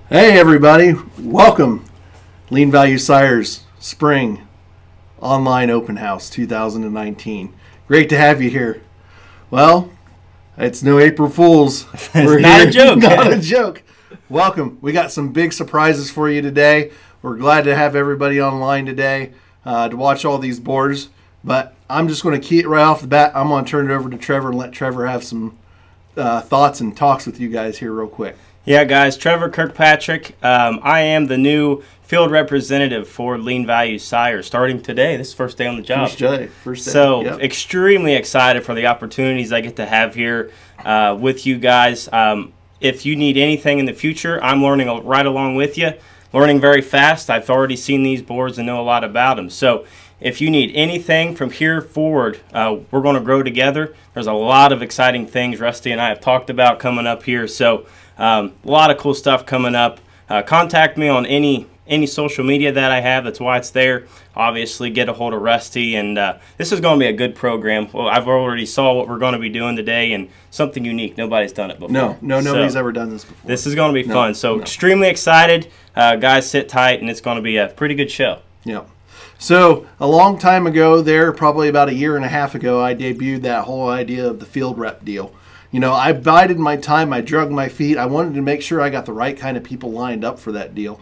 Hey everybody, welcome. Lean Value Sires Spring Online Open House 2019. Great to have you here. Well, it's no April Fool's. It's not a joke. Not a joke. Welcome. We got some big surprises for you today. We're glad to have everybody online today to watch all these boards. But I'm just going to key it right off the bat. I'm going to turn it over to Trevor and let Trevor have some thoughts and talks with you guys here real quick. Yeah, guys, Trevor Kirkpatrick. I am the new field representative for Lean Value Sire starting today. This is the first day on the job. First day. So Yep. Extremely excited for the opportunities I get to have here with you guys. If you need anything in the future, I'm learning right along with you, learning very fast. I've already seen these boards and know a lot about them. So if you need anything from here forward, we're going to grow together. There's a lot of exciting things Rusty and I have talked about coming up here. So a lot of cool stuff coming up. Contact me on any social media that I have. That's why it's there. Obviously, get a hold of Rusty. And this is going to be a good program. Well, I've already saw what we're going to be doing today and something unique. Nobody's done it before. Nobody's ever done this before. This is going to be fun. So extremely excited. Guys, sit tight, and it's going to be a pretty good show. Yeah. So a long time ago there, probably about a year and a half ago, I debuted that whole idea of the field rep deal. You know, I bided my time, I drug my feet. I wanted to make sure I got the right kind of people lined up for that deal.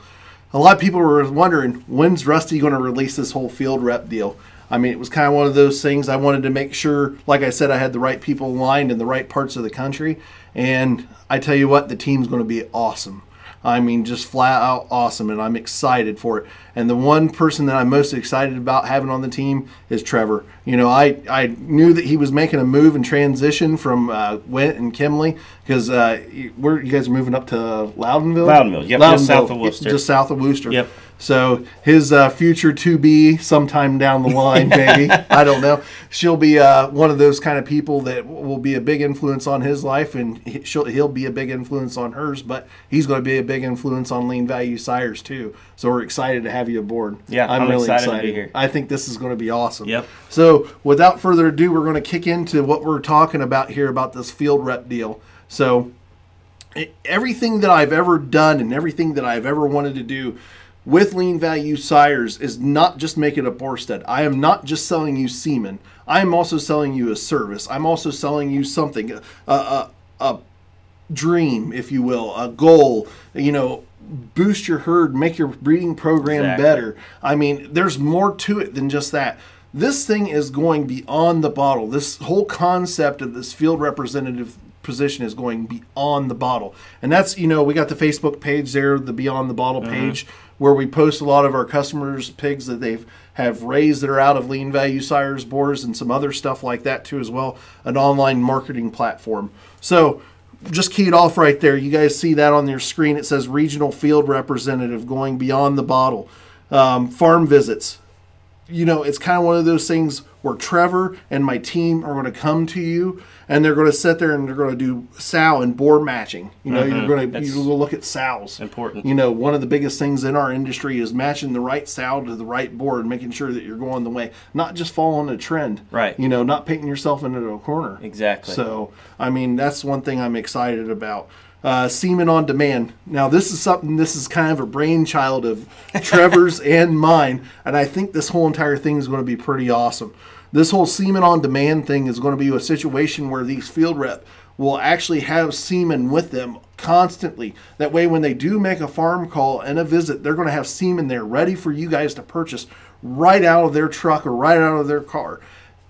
A lot of people were wondering, when's Rusty going to release this whole field rep deal? I mean, it was kind of one of those things. I wanted to make sure, like I said, I had the right people aligned in the right parts of the country. And I tell you what, the team's going to be awesome. I mean, just flat out awesome, and I'm excited for it. And the one person that I'm most excited about having on the team is Trevor. You know, I knew that he was making a move and transition from Went and Kimley because you guys are moving up to Loudonville? Loudonville, yep, just south of Worcester. Just south of Worcester. Yep. So his future to be sometime down the line, maybe. I don't know. She'll be one of those kind of people that will be a big influence on his life, and he'll be a big influence on hers, but he's going to be a big influence on Lean Value Sires too. So we're excited to have you aboard. Yeah, I'm really excited to be here. I think this is going to be awesome. Yep. So without further ado, we're going to kick into what we're talking about here about this field rep deal. So everything that I've ever done and everything that I've ever wanted to do with Lean Value Sires is not just make it a bore stud. I am not just selling you semen. I am also selling you a service. I'm also selling you something, a dream, if you will, a goal, you know, boost your herd, make your breeding program better. I mean, there's more to it than just that. This thing is going beyond the bottle. This whole concept of this field representative position is going beyond the bottle. And that's, you know, we got the Facebook page there, the Beyond the Bottle page, where we post a lot of our customers' pigs that they have raised that are out of Lean Value Sires boars and some other stuff like that too as well, an online marketing platform. So just key it off right there. You guys see that on your screen. It says Regional Field Representative going beyond the bottle. Farm visits. You know, it's kind of one of those things where Trevor and my team are going to come to you and they're going to sit there and they're going to do sow and boar matching. You know, you're going to look at sows. Important. You know, one of the biggest things in our industry is matching the right sow to the right boar and making sure that you're going the way, not just following a trend. Right. You know, not painting yourself into a corner. Exactly. So, I mean, that's one thing I'm excited about. Semen on demand. Now, this is kind of a brainchild of Trevor's and mine, and I think this whole entire thing is going to be pretty awesome. This whole semen on demand thing is going to be a situation where these field rep will actually have semen with them constantly. That way, when they do make a farm call and a visit, they're going to have semen there ready for you guys to purchase right out of their truck or right out of their car.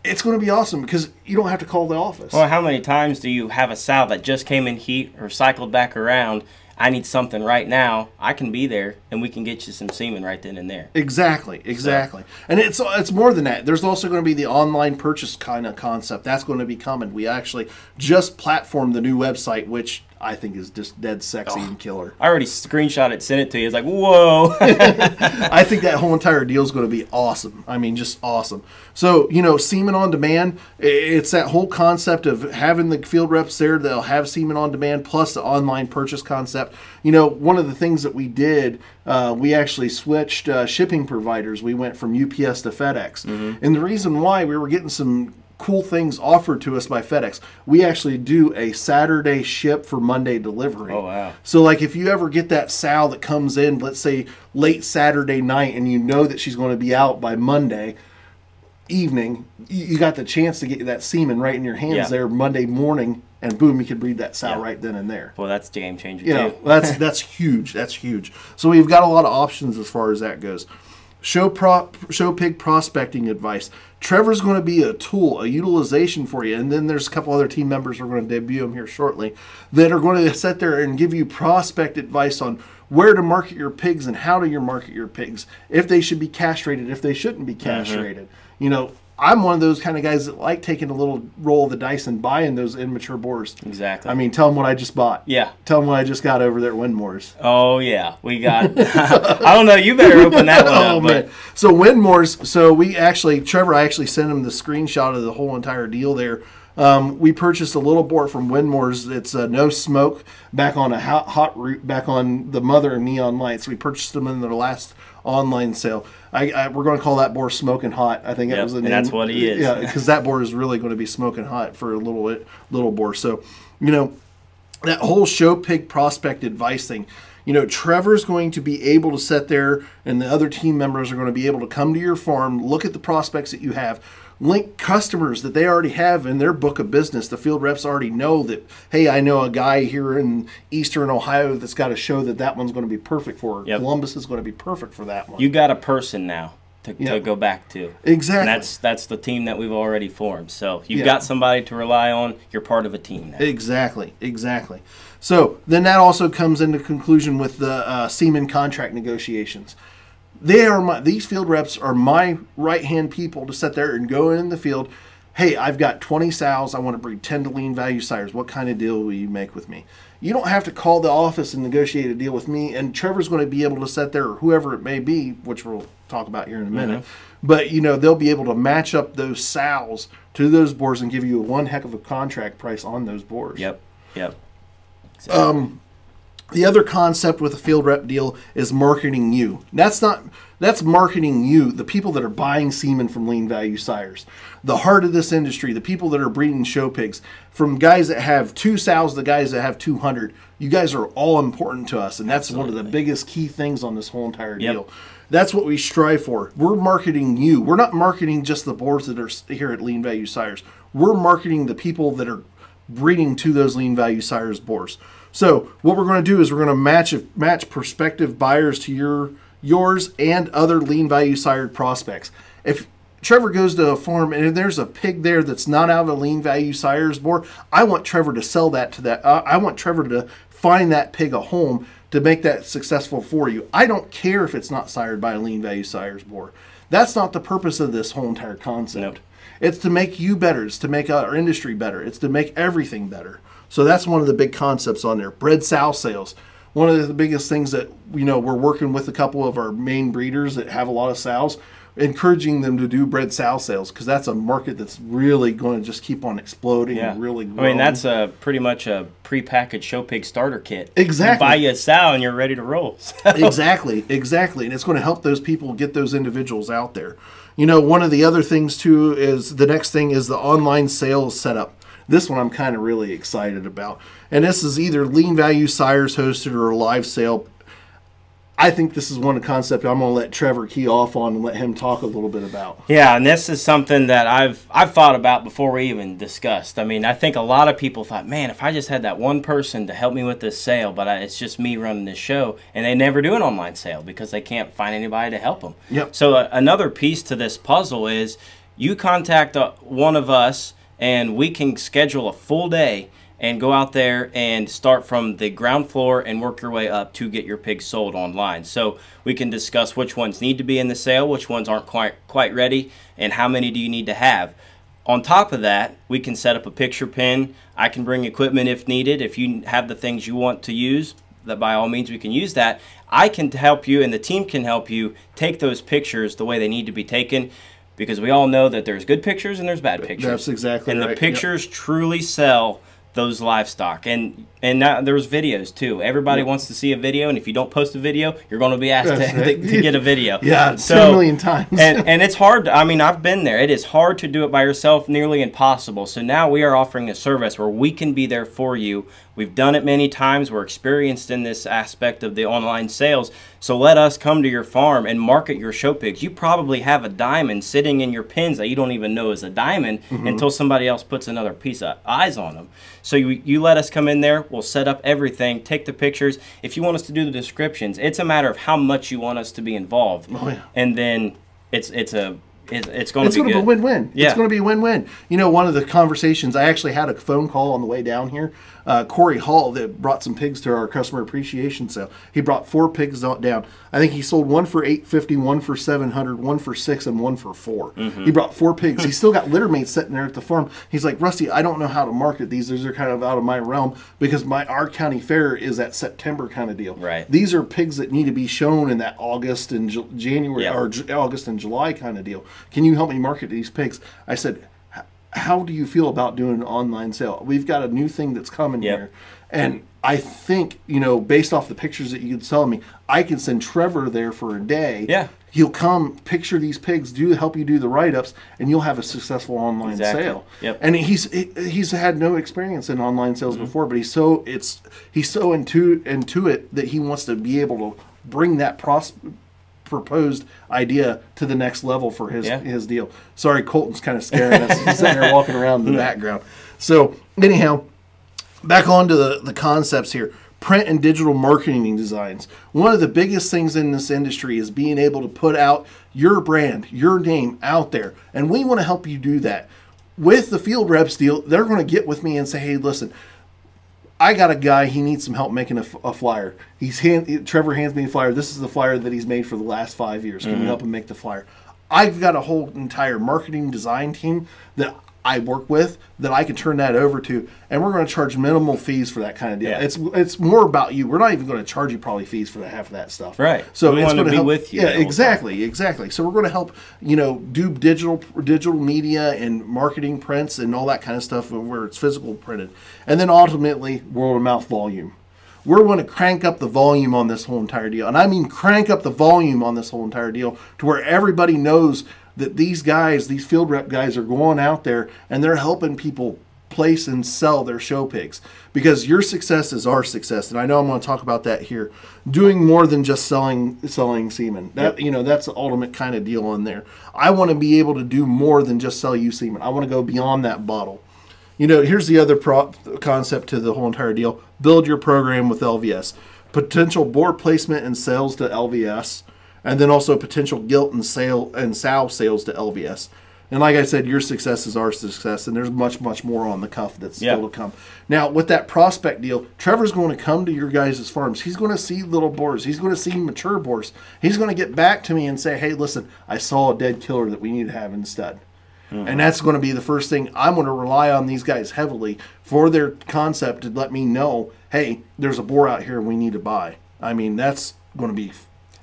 It's going to be awesome because you don't have to call the office. Well, how many times do you have a sow that just came in heat or cycled back around? I need something right now. I can be there, and we can get you some semen right then and there. Exactly. So. And it's more than that. There's also going to be the online purchase kind of concept. That's going to be coming. We actually just platformed the new website, which I think is just dead sexy and killer. I already screenshot it, sent it to you. It's like, whoa. I think that whole entire deal is going to be awesome. I mean, just awesome. So, you know, semen on demand, it's that whole concept of having the field reps there. They'll have semen on demand plus the online purchase concept. You know, one of the things that we did, we actually switched shipping providers. We went from UPS to FedEx. And the reason why, we were getting some cool things offered to us by FedEx. We actually do a Saturday ship for Monday delivery. Oh, wow. So like if you ever get that sow that comes in, let's say late Saturday night, and you know that she's going to be out by Monday evening, you got the chance to get that semen right in your hands there Monday morning, and boom, you could breed that sow right then and there. Well, that's a game changer, too. That's huge. That's huge. So we've got a lot of options as far as that goes. Show pig prospecting advice. Trevor's going to be a tool, a utilization for you. And then there's a couple other team members, we're going to debut them here shortly, that are going to sit there and give you prospect advice on where to market your pigs and how to market your pigs, if they should be castrated, if they shouldn't be castrated. You know, I'm one of those kind of guys that like taking a little roll of the dice and buying those immature boars. Exactly. I mean, tell them what I just bought. Yeah. Tell them what I just got over there at Winmore's. Oh, yeah. We got... I don't know. You better open that one up. Man. So Winmore's, so we actually, Trevor, I actually sent him the screenshot of the whole entire deal there. We purchased a little boar from Winmore's. It's no smoke, back on a hot root, back on the mother of neon lights. We purchased them in their last online sale. We're going to call that boar smoking hot. I think that was the name. And that's what he is. Yeah, because that boar is really going to be smoking hot for a little boar. So, you know, that whole show pig prospect advice thing. You know, Trevor's going to be able to sit there, and the other team members are going to be able to come to your farm, look at the prospects that you have, link customers that they already have in their book of business. The field reps already know that, hey, I know a guy here in eastern Ohio that's got a show that one's going to be perfect for. Columbus is going to be perfect for that one. You got a person now to go back to. Exactly. And that's the team that we've already formed. So you've got somebody to rely on. You're part of a team now. Exactly. So then that also comes into conclusion with the semen contract negotiations. These field reps are my right-hand people to sit there and go in the field. Hey, I've got 20 sows. I want to breed 10 to lean value sires. What kind of deal will you make with me? You don't have to call the office and negotiate a deal with me. And Trevor's going to be able to sit there, or whoever it may be, which we'll talk about here in a minute. But, you know, they'll be able to match up those sows to those boars and give you one heck of a contract price on those boars. Yep. Exactly. The other concept with a field rep deal is marketing you. That's marketing you, the people that are buying semen from lean value sires. The heart of this industry, the people that are breeding show pigs, from guys that have 2 sows to guys that have 200. You guys are all important to us, and that's one of the biggest key things on this whole entire deal. That's what we strive for. We're marketing you. We're not marketing just the boars that are here at lean value sires. We're marketing the people that are breeding to those lean value sires boars. So what we're going to do is we're going to match prospective buyers to yours and other lean value sired prospects. If Trevor goes to a farm and there's a pig there that's not out of a lean value sires boar, I want Trevor to sell that to that. I want Trevor to find that pig a home to make that successful for you. I don't care if it's not sired by a lean value sires boar. That's not the purpose of this whole entire concept. Nope. It's to make you better. It's to make our industry better. It's to make everything better. So that's one of the big concepts on there. Bred sow sales. One of the biggest things that, you know, we're working with a couple of our main breeders that have a lot of sows, encouraging them to do bred sow sales, because that's a market that's really going to just keep on exploding and really growing. I mean, that's pretty much a prepackaged show pig starter kit. Exactly. You buy you a sow and you're ready to roll. Exactly. And it's going to help those people get those individuals out there. You know, one of the other things, too, is the next thing is the online sales setup. This one I'm kind of really excited about. And this is either lean value sires hosted or a live sale. I think this is one concept I'm going to let Trevor key off on and let him talk a little bit about. Yeah, and this is something that I've thought about before we even discussed. I mean, I think a lot of people thought, man, if I just had that one person to help me with this sale, but it's just me running this show, and they never do an online sale because they can't find anybody to help them. Yep. So another piece to this puzzle is you contact one of us, and we can schedule a full day and go out there and start from the ground floor and work your way up to get your pigs sold online. So we can discuss which ones need to be in the sale, which ones aren't quite ready, and how many do you need to have. On top of that, we can set up a picture pin. I can bring equipment if needed. If you have the things you want to use, that by all means we can use that. I can help you, and the team can help you take those pictures the way they need to be taken, because we all know that there's good pictures and there's bad pictures. That's exactly right. And the pictures truly sell those livestock. And now there's videos too. Everybody wants to see a video, and if you don't post a video, you're going to be asked to get a video. Yeah, so, 10 million times. and it's hard. I mean, I've been there. It is hard to do it by yourself, nearly impossible. So now we are offering a service where we can be there for you. We've done it many times. We're experienced in this aspect of the online sales. So let us come to your farm and market your show pigs. You probably have a diamond sitting in your pens that you don't even know is a diamond until somebody else puts another piece of eyes on them. So you let us come in there. We'll set up everything, take the pictures. If you want us to do the descriptions, it's a matter of how much you want us to be involved. Oh, yeah. And then it's going to be good. It's going to be a win-win. Yeah. It's going to be a win-win. You know, one of the conversations, I actually had a phone call on the way down here. Corey Hall that brought some pigs to our customer appreciation sale. He brought 4 pigs down. I think he sold one for $850, one for $700, one for $600, and one for $400. He brought 4 pigs. He still got litter mates sitting there at the farm. He's like, Rusty, I don't know how to market these. These are kind of out of my realm because our county fair is that September kind of deal. Right. These are pigs that need to be shown in that August and January or August and July kind of deal. Can you help me market these pigs? I said, how do you feel about doing an online sale? We've got a new thing that's coming here. And I think, you know, based off the pictures that you can tell me, I can send Trevor there for a day. Yeah. He'll come picture these pigs, help you do the write-ups, and you'll have a successful online sale. Yep. And he's had no experience in online sales before, but he's so into it that he wants to be able to bring that proposed idea to the next level for his deal. Sorry, Colton's kind of scaring us. He's sitting there walking around in the background. So anyhow, back on to the concepts here. Print and digital marketing designs. One of the biggest things in this industry is being able to put out your brand, your name out there. And we want to help you do that. With the Field Reps deal, they're going to get with me and say, hey, listen, I got a guy, he needs some help making a flyer. Trevor hands me a flyer. This is the flyer that he's made for the last 5 years. Can you help him make the flyer? I've got a whole entire marketing design team that I work with that I can turn that over to, and we're going to charge minimal fees for that kind of deal. Yeah. It's more about you. We're not even going to charge you probably fees for half of that stuff. Right. So we it's want to be help, with you. Yeah, exactly. So we're going to help, you know, do digital media and marketing prints and all that kind of stuff where it's physical printed. And then ultimately, word of mouth volume. We're going to crank up the volume on this whole entire deal. And I mean crank up the volume on this whole entire deal to where everybody knows that these guys, these field rep guys, are going out there and they're helping people place and sell their show pigs, because your success is our success. And I know I'm going to talk about that here. Doing more than just selling semen. That you know, that's the ultimate kind of deal on there. I want to be able to do more than just sell you semen. I want to go beyond that bottle. You know, here's the other concept to the whole entire deal. Build your program with LVS. Potential board placement and sales to LVS. And then also potential gilt and sow sales to LVS. And like I said, your success is our success, and there's much, much more on the cuff that's still to come. Now, with that prospect deal, Trevor's going to come to your guys' farms. He's going to see little boars. He's going to see mature boars. He's going to get back to me and say, hey, listen, I saw a dead killer that we need to have in stud. And that's going to be the first thing. I'm going to rely on these guys heavily for their concept to let me know, hey, there's a boar out here we need to buy. I mean, that's going to be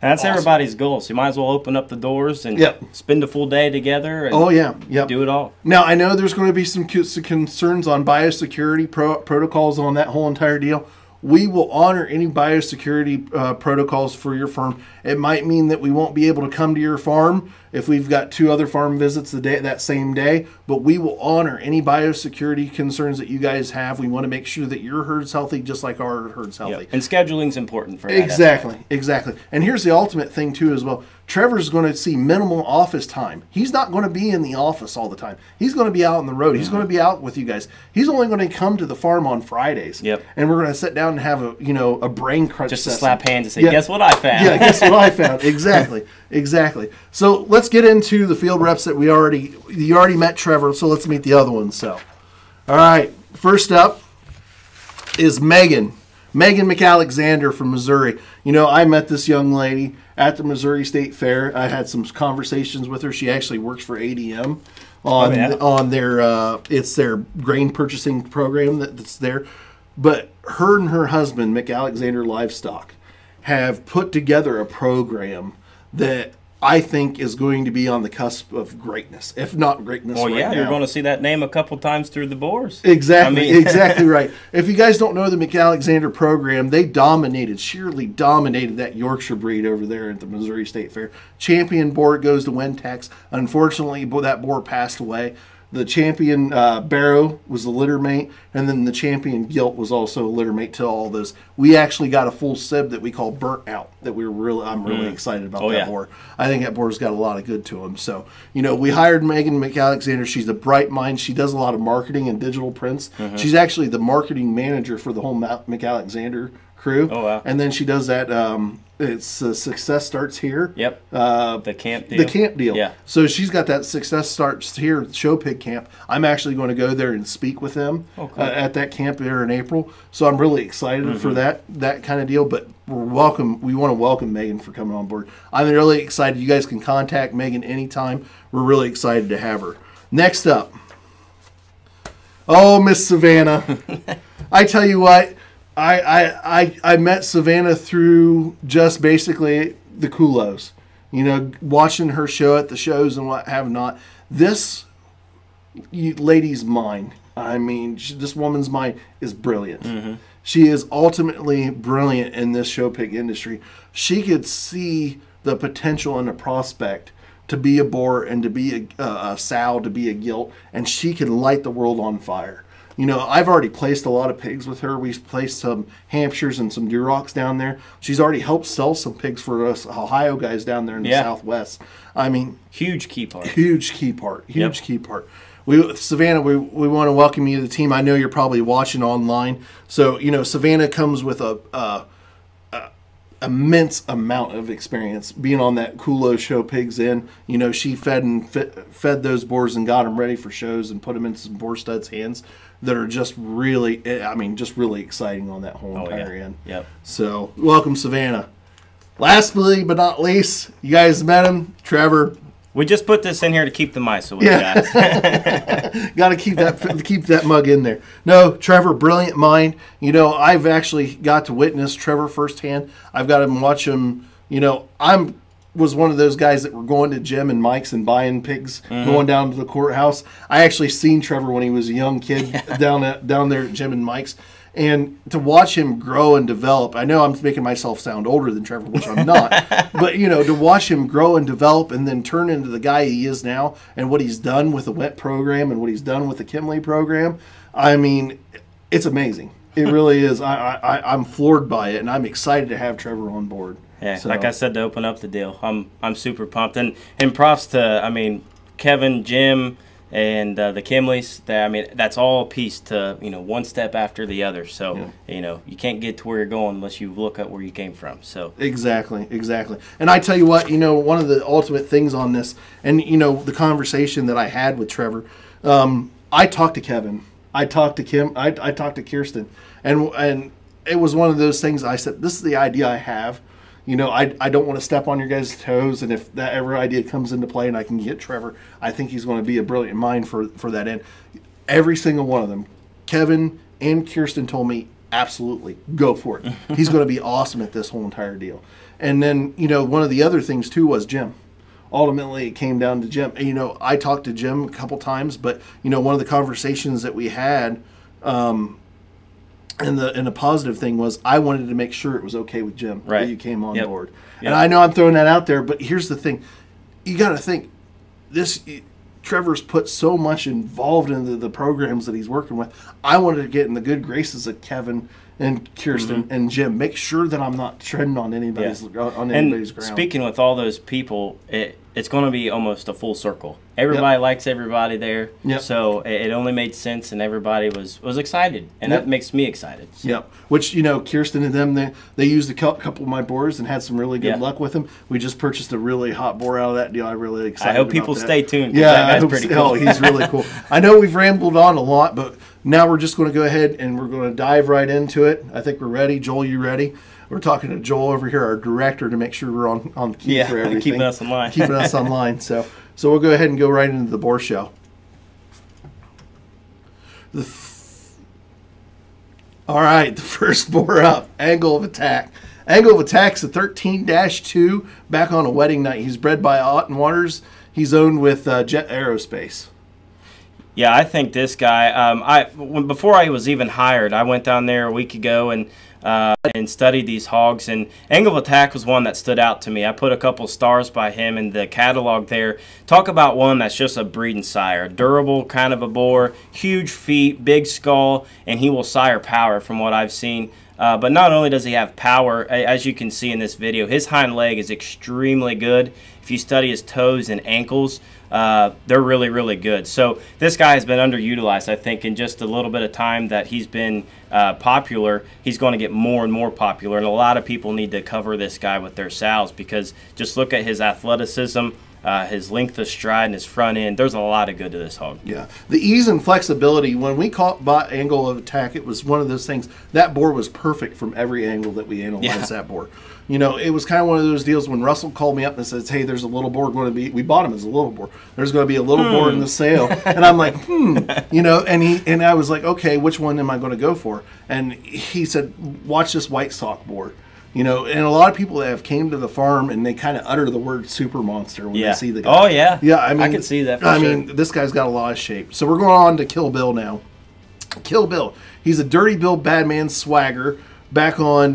that's awesome. Everybody's goal. So you might as well open up the doors and spend a full day together and do it all. Now, I know there's going to be some concerns on biosecurity protocols on that whole entire deal. We will honor any biosecurity protocols for your farm. It might mean that we won't be able to come to your farm if we've got 2 other farm visits that same day, but we will honor any biosecurity concerns that you guys have. We want to make sure that your herd's healthy just like our herd's healthy. And scheduling's important for that. Exactly. And here's the ultimate thing too as well. Trevor's going to see minimal office time. He's not going to be in the office all the time. He's going to be out on the road. He's going to be out with you guys. He's only going to come to the farm on Fridays. And we're going to sit down and have a brain crunch just session. To slap hands and say, guess what I found? Yeah, guess what I found. Exactly. So let's get into the field reps that you already met Trevor, so let's meet the other ones. So, all right, first up is Megan McAlexander from Missouri. You know, I met this young lady at the Missouri State Fair. I had some conversations with her. She actually works for ADM on their it's their grain purchasing program that's there. But her and her husband, McAlexander Livestock, have put together a program that I think is going to be on the cusp of greatness, if not greatness. Well, yeah, now. you're going to see that name a couple times through the boars. Exactly, exactly right. If you guys don't know the McAlexander program, they sheerly dominated that Yorkshire breed over there at the Missouri State Fair. Champion boar goes to Wintex. Unfortunately, that boar passed away. The champion Barrow was the litter mate, and then the champion Gilt was also a litter mate to all this. We actually got a full sib that we call Burnt Out. That I'm really excited about that boar. I think that boar's got a lot of good to him. So we hired Megan McAlexander. She's a bright mind. She does a lot of marketing and digital prints. She's actually the marketing manager for the whole McAlexander crew. Oh wow! And then she does that. It's Success Starts Here. Yep. The camp deal. The camp deal. Yeah. So she's got that Success Starts Here show pig camp. I'm actually going to go there and speak with them at that camp there in April. So I'm really excited for that kind of deal. But we want to welcome Megan for coming on board. I'm really excited. You guys can contact Megan anytime. We're really excited to have her. Next up. Oh, Miss Savannah. I tell you what. I met Savannah through just basically the Kulos, watching her show at the shows and what have not. This lady's mind, this woman's mind is brilliant. She is ultimately brilliant in this show pig industry. She could see the potential and the prospect to be a boar and to be a sow, to be a gilt, and she can light the world on fire. I've already placed a lot of pigs with her. We've placed some Hampshires and some Durocs down there. She's already helped sell some pigs for us Ohio guys down there in the Southwest. Huge key part. Huge key part. Savannah, we want to welcome you to the team. I know you're probably watching online. So, Savannah comes with a immense amount of experience being on that Kulo show pigs in. She fed those boars and got them ready for shows and put them in some boar studs' hands that are just really, just really exciting on that whole entire end. Yep. So, welcome, Savannah. Lastly but not least, you guys met him, Trevor. We just put this in here to keep the mice away, guys. Got to keep that mug in there. No, Trevor, brilliant mind. I've actually got to witness Trevor firsthand. I've got to watch him. Was one of those guys that were going to Jim and Mike's and buying pigs, going down to the courthouse. I actually seen Trevor when he was a young kid down there at Jim and Mike's. And to watch him grow and develop, I know I'm making myself sound older than Trevor, which I'm not. But, to watch him grow and develop and then turn into the guy he is now and what he's done with the WET program and what he's done with the Kimley program, it's amazing. It really is. I'm floored by it, and I'm excited to have Trevor on board. Yeah, like I said, to open up the deal, I'm super pumped. And props to, Kevin, Jim, and the Kimleys. That's all a piece to, one step after the other. So, you can't get to where you're going unless you look at where you came from. So Exactly. And I tell you what, one of the ultimate things on this, and, the conversation that I had with Trevor, I talked to Kevin. I talked to Kim. I talked to Kirsten. And it was one of those things I said, this is the idea I have. I don't want to step on your guys' toes, and if that ever idea comes into play and I can get Trevor, I think he's going to be a brilliant mind for that end. Every single one of them, Kevin and Kirsten told me, absolutely, go for it. He's going to be awesome at this whole entire deal. And then, one of the other things, too, was Jim. Ultimately, it came down to Jim. I talked to Jim a couple times, but, one of the conversations that we had, and the positive thing was I wanted to make sure it was okay with Jim that you came on board. And I know I'm throwing that out there, but here's the thing. You got to think, Trevor's put so much involved into the programs that he's working with. I wanted to get in the good graces of Kevin and Kirsten and Jim. Make sure that I'm not treading on anybody's ground. Speaking with all those people, it's going to be almost a full circle. Everybody likes everybody there, so it only made sense, and everybody was excited, and that makes me excited. So. Yep. Which Kirsten and them they used a couple of my boars and had some really good luck with them. We just purchased a really hot boar out of that deal. I'm really excited. I hope people stay tuned. Yeah, that guy's pretty cool. He's really cool. I know we've rambled on a lot, but now we're just going to go ahead and we're going to dive right into it. I think we're ready. Joel, you ready? We're talking to Joel over here, our director, to make sure we're on the key for everything. Keeping us online. Keeping us online. So we'll go ahead and go right into the boar show. All right, the first boar up, angle of attack. Angle of Attack's a 13-2 back on a wedding night. He's bred by Otten Waters. He's owned with Jet Aerospace. Yeah, I think this guy, before I was even hired, I went down there a week ago and studied these hogs, and Angle of Attack was one that stood out to me. I put a couple stars by him in the catalog there. Talk about one that's just a breeding sire. Durable kind of a boar, huge feet, big skull, and he will sire power from what I've seen. But not only does he have power, as you can see in this video, his hind leg is extremely good. If you study his toes and ankles, they're really, really good. So this guy has been underutilized. I think in just a little bit of time that he's been popular, he's going to get more and more popular. And a lot of people need to cover this guy with their sows, because just look at his athleticism, his length of stride, and his front end. There's a lot of good to this hog. Yeah. The ease and flexibility, when we bought Angle of Attack, it was one of those things. That boar was perfect from every angle that we analyzed that boar. You know, it was kind of one of those deals when Russell called me up and says, hey, there's a little boar going to be, we bought him as a little boar. There's going to be a little boar in the sale. And I'm like, you know, and I was like, okay, which one am I going to go for? And he said, watch this white sock boar. You know, and a lot of people that have came to the farm and they kind of utter the word super monster when they see the guy. Oh, yeah. Yeah, I mean, I can see that for sure. I mean, this guy's got a lot of shape. So we're going on to Kill Bill now. Kill Bill. He's a dirty Bill Badman swagger back on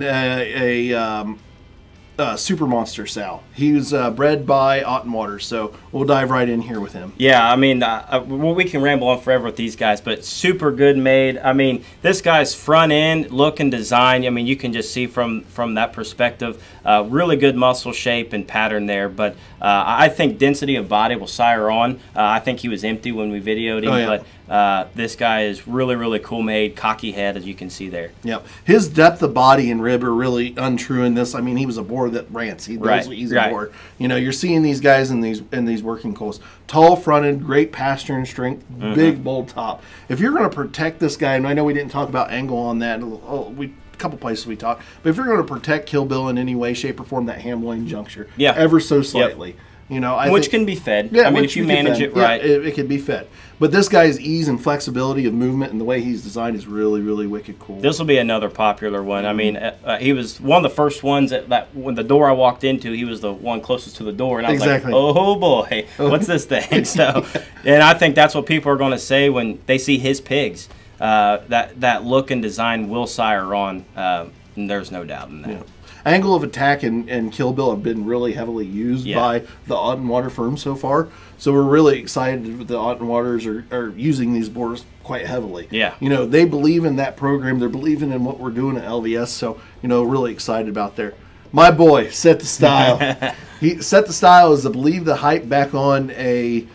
Super Monster sow. He was bred by Otten Waters, so we'll dive right in here with him. Yeah, I mean, well, we can ramble on forever with these guys, but super good made. I mean, this guy's front end, look and design, I mean, you can just see from that perspective, really good muscle shape and pattern there. But I think density of body will sire on. I think he was empty when we videoed him, but this guy is really, really cool made, cocky head, as you can see there. Yep. His depth of body and rib are really untrue in this. I mean, he was a boar that rants. He's a boar. You know, you're seeing these guys in these working coals. Tall fronted, great pastern strength, big bold top. If you're going to protect this guy, and I know we didn't talk about angle on that, a couple places we talked, but if you're going to protect Kill Bill in any way, shape, or form, that ham loin juncture, ever so slightly. Yep. You know, which can be fed. Yeah, I mean, if you manage it right, it can be fed. But this guy's ease and flexibility of movement and the way he's designed is really, really wicked cool. This will be another popular one. I mean, he was one of the first ones that when the door I walked into, he was the one closest to the door, and I was like, "Oh boy, what's this thing?" So, and I think that's what people are going to say when they see his pigs. That look and design will sire on. And there's no doubt in that. Yeah. Angle of Attack and Kill Bill have been really heavily used by the Otten Water firm so far. So we're really excited that the Otten Waters are using these boars quite heavily. Yeah. You know, they believe in that program. They're believing in what we're doing at LVS. So, you know, really excited about there. My boy, Set the Style. He Set the Style is, I believe, the hype back on a,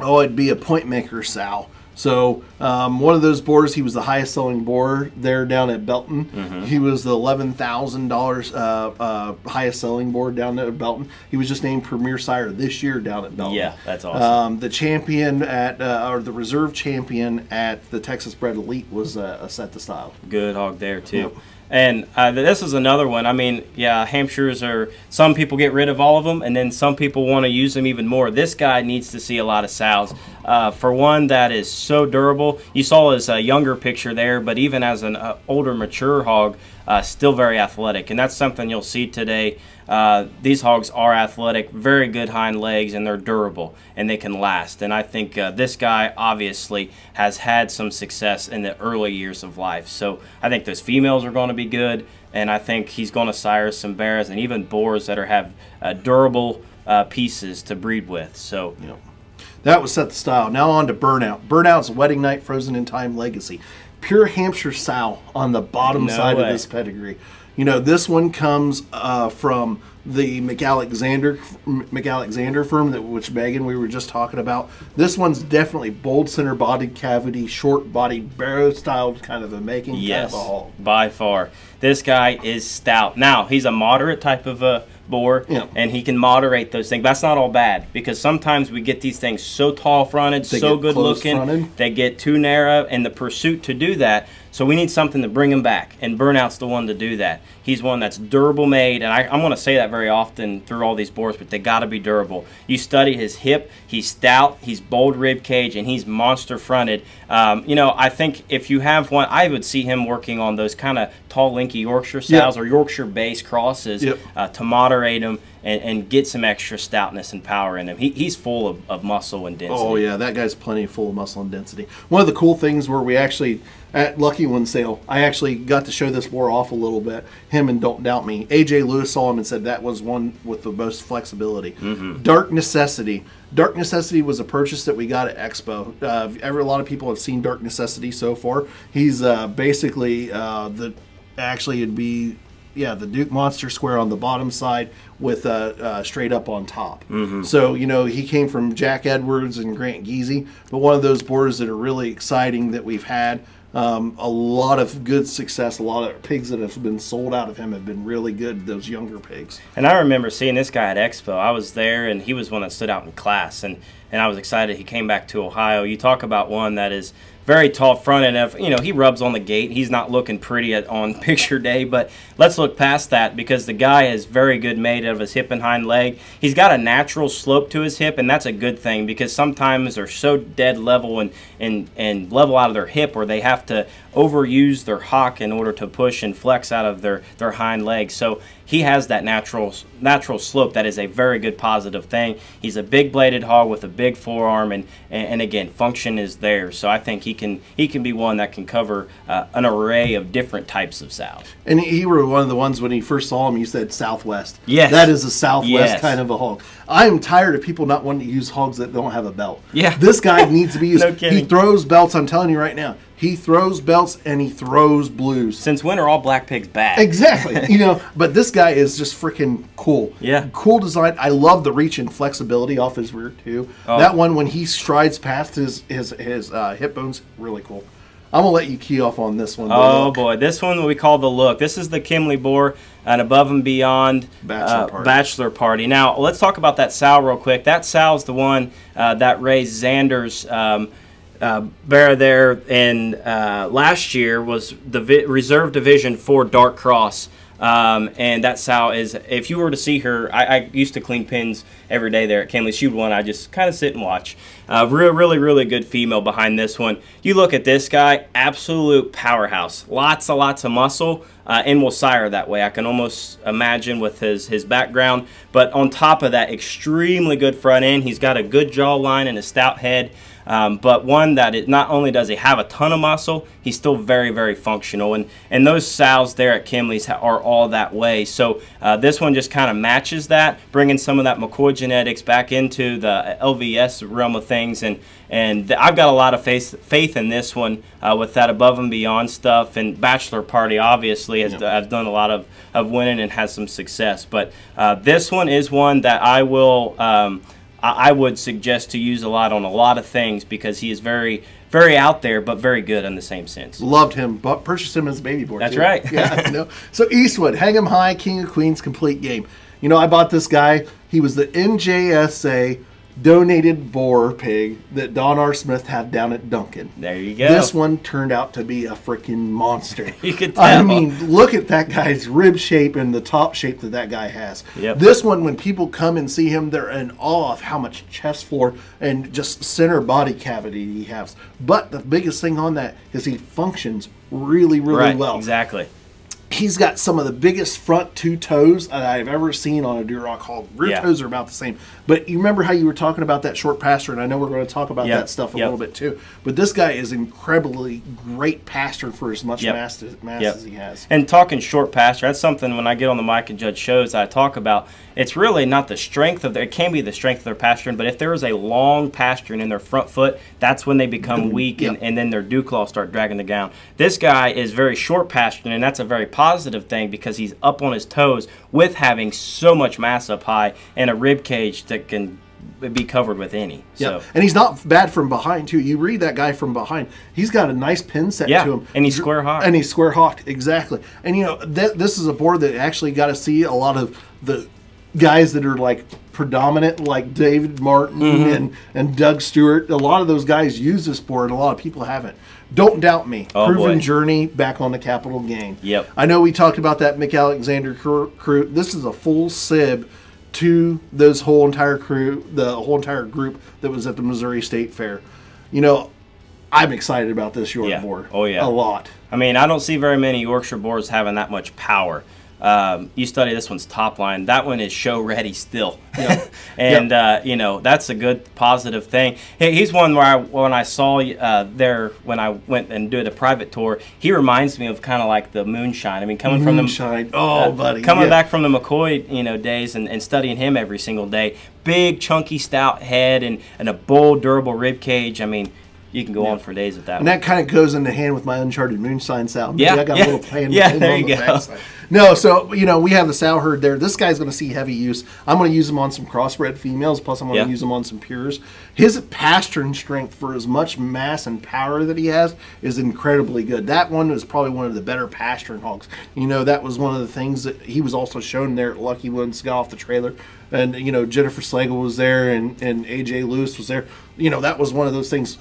it'd be a point maker sow. So one of those boars, he was the highest selling boar there down at Belton. He was the $11,000 highest selling boar down at Belton. He was just named Premier Sire this year down at Belton. Yeah, that's awesome. The champion or the reserve champion at the Texas Bred Elite was a Set the Style. Good hog there too. Yep. And this is another one. I mean, yeah, Hampshires are, some people get rid of all of them, and then some people want to use them even more. This guy needs to see a lot of sows. For one that is so durable, you saw his younger picture there, but even as an older, mature hog, still very athletic. And that's something you'll see today. These hogs are athletic, very good hind legs, and they're durable, and they can last. And I think this guy obviously has had some success in the early years of life. So I think those females are going to be good, and I think he's going to sire some bears and even boars that have durable pieces to breed with. So. Yep. That was Set the Style. Now on to Burnout. Burnout's Wedding Night Frozen in Time Legacy. Pure Hampshire sow on the bottom side of this pedigree. You know, this one comes from the McAlexander firm, which Megan we were just talking about. This one's definitely bold center bodied cavity, short bodied barrow styled kind of a making. Yes, kind of a hog. By far. This guy is stout. Now, he's a moderate type of a boar, and he can moderate those things. That's not all bad, because sometimes we get these things so tall fronted, so good looking, they get too narrow, and the pursuit to do that. So we need something to bring him back, and Burnout's the one to do that. He's one that's durable made, and I'm going to say that very often through all these boars, but they got to be durable. You study his hip, he's stout, he's bold rib cage, and he's monster fronted. You know, I think if you have one, I would see him working on those kind of tall, linky Yorkshire sows or Yorkshire base crosses to moderate them and get some extra stoutness and power in him. He's full of muscle and density. Oh, yeah, that guy's plenty full of muscle and density. One of the cool things where we actually, at Lucky One sale, I actually got to show this boar off a little bit, him and Don't Doubt Me. AJ Lewis saw him and said that was one with the most flexibility. Dark Necessity. Dark Necessity was a purchase that we got at Expo. A lot of people have seen Dark Necessity so far. He's basically it'd be the Duke Monster Square on the bottom side with straight up on top. So, you know, he came from Jack Edwards and Grant Geezy, but one of those boars that are really exciting that we've had. A lot of good success. A lot of pigs that have been sold out of him have been really good, those younger pigs. And I remember seeing this guy at Expo. I was there, and he was one that stood out in class, and I was excited he came back to Ohio. You talk about one that is very tall front end. You know, he rubs on the gate. He's not looking pretty on picture day, but let's look past that because the guy is very good made of his hip and hind leg. He's got a natural slope to his hip, and that's a good thing because sometimes they're so dead level and level out of their hip where they have to overuse their hock in order to push and flex out of their hind legs. So he has that natural slope. That is a very good positive thing. He's a big bladed hog with a big forearm, and again, function is there. So I think he can be one that can cover an array of different types of sows. And he were one of the ones when he first saw him, you said Southwest. Yes. That is a Southwest kind of a hog. I am tired of people not wanting to use hogs that don't have a belt. Yeah. This guy needs to be used. No kidding. He throws belts, I'm telling you right now. He throws belts and he throws blues. Since when are all black pigs bad? Exactly. You know, but this guy is just freaking cool. Yeah. Cool design. I love the reach and flexibility off his rear too. Oh. That one when he strides past his hip bones, really cool. I'm going to let you key off on this one. Oh, boy. This one we call the Look. This is the Kimley boar, an Above and Beyond bachelor party. Now, let's talk about that sow real quick. That sow is the one that raised Xander's bear there in last year, was the Reserve Division 4 Dark Cross. And that sow is, if you were to see her, I used to clean pins every day there at Kimley. She would one, I just kind of sit and watch. Really good female behind this one. You look at this guy, absolute powerhouse. Lots of muscle, and will sire that way. I can almost imagine with his background. But on top of that, extremely good front end. He's got a good jawline and a stout head. But one that not only does he have a ton of muscle, he's still very functional. And those sows there at Kimley's are all that way. So this one just kind of matches that, bringing some of that McCoy genetics back into the LVS realm of things. And I've got a lot of faith in this one with that Above and Beyond stuff. And Bachelor Party obviously has done a lot of winning and has some success. But this one is one that I will... I would suggest to use a lot on a lot of things because he is very out there, but very good in the same sense. Loved him, but purchased him as a baby boar. That's too. right. Yeah, you know. So Eastwood, hang him high, King of Queens, complete game. You know, I bought this guy. He was the NJSA donated boar pig that Don R. Smith had down at Duncan. There you go. This one turned out to be a freaking monster. You could tell. I mean, look at that guy's rib shape and the top shape that guy has. Yep. This one, when people come and see him, they're in awe of how much chest floor and just center body cavity he has. But the biggest thing on that is he functions really well. Exactly. He's got some of the biggest front two toes that I've ever seen on a Duroc hog. Rear toes are about the same. But you remember how you were talking about that short pasture, and I know we're going to talk about that stuff a little bit too. But this guy is incredibly great pasture for as much mass as he has. And talking short pasture, that's something when I get on the mic and judge shows I talk about. It's really not the strength of it can be the strength of their pasturing, but if there is a long pasturing in their front foot, that's when they become weak and then their dew claws start dragging the ground. This guy is very short pasturing, and that's a very positive thing because he's up on his toes with having so much mass up high and a rib cage that can be covered with any. Yeah, so. And he's not bad from behind too. You read that guy from behind; he's got a nice pin set to him, and he's square hawked. And he's square hawked, exactly. And you know, this is a board that actually got to see a lot of the guys that are like predominant, like David Martin and Doug Stewart. A lot of those guys use this board. A lot of people haven't. Don't doubt me. Proven Journey back on the capital gain. Yep. I know we talked about that Mick Alexander crew. This is a full sib to those whole entire crew, the whole entire group that was at the Missouri State Fair. You know, I'm excited about this York board. Oh, yeah. A lot. I mean, I don't see very many Yorkshire boards having that much power. You study this one's top line. That one is show ready still. Yep. And, you know, that's a good positive thing. He's one where when I saw there, when I went and did a private tour, he reminds me of kind of like the Moonshine. I mean, coming from the buddy. Coming back from the McCoy, you know, days and studying him every single day. Big, chunky, stout head and a bold, durable rib cage. I mean, you can go on for days with that. And that kind of goes in the hand with my Uncharted Moonshine sow. Yeah, I got a little plan. there you go. No, so, you know, we have the sow herd there. This guy's going to see heavy use. I'm going to use him on some crossbred females, plus I'm going to use him on some pures. His pasturing strength for as much mass and power that he has is incredibly good. That one is probably one of the better pasturing hogs. You know, that was one of the things that he was also shown there at Lucky Ones, got off the trailer. And, you know, Jennifer Slagle was there and A.J. Lewis was there. You know, that was one of those things,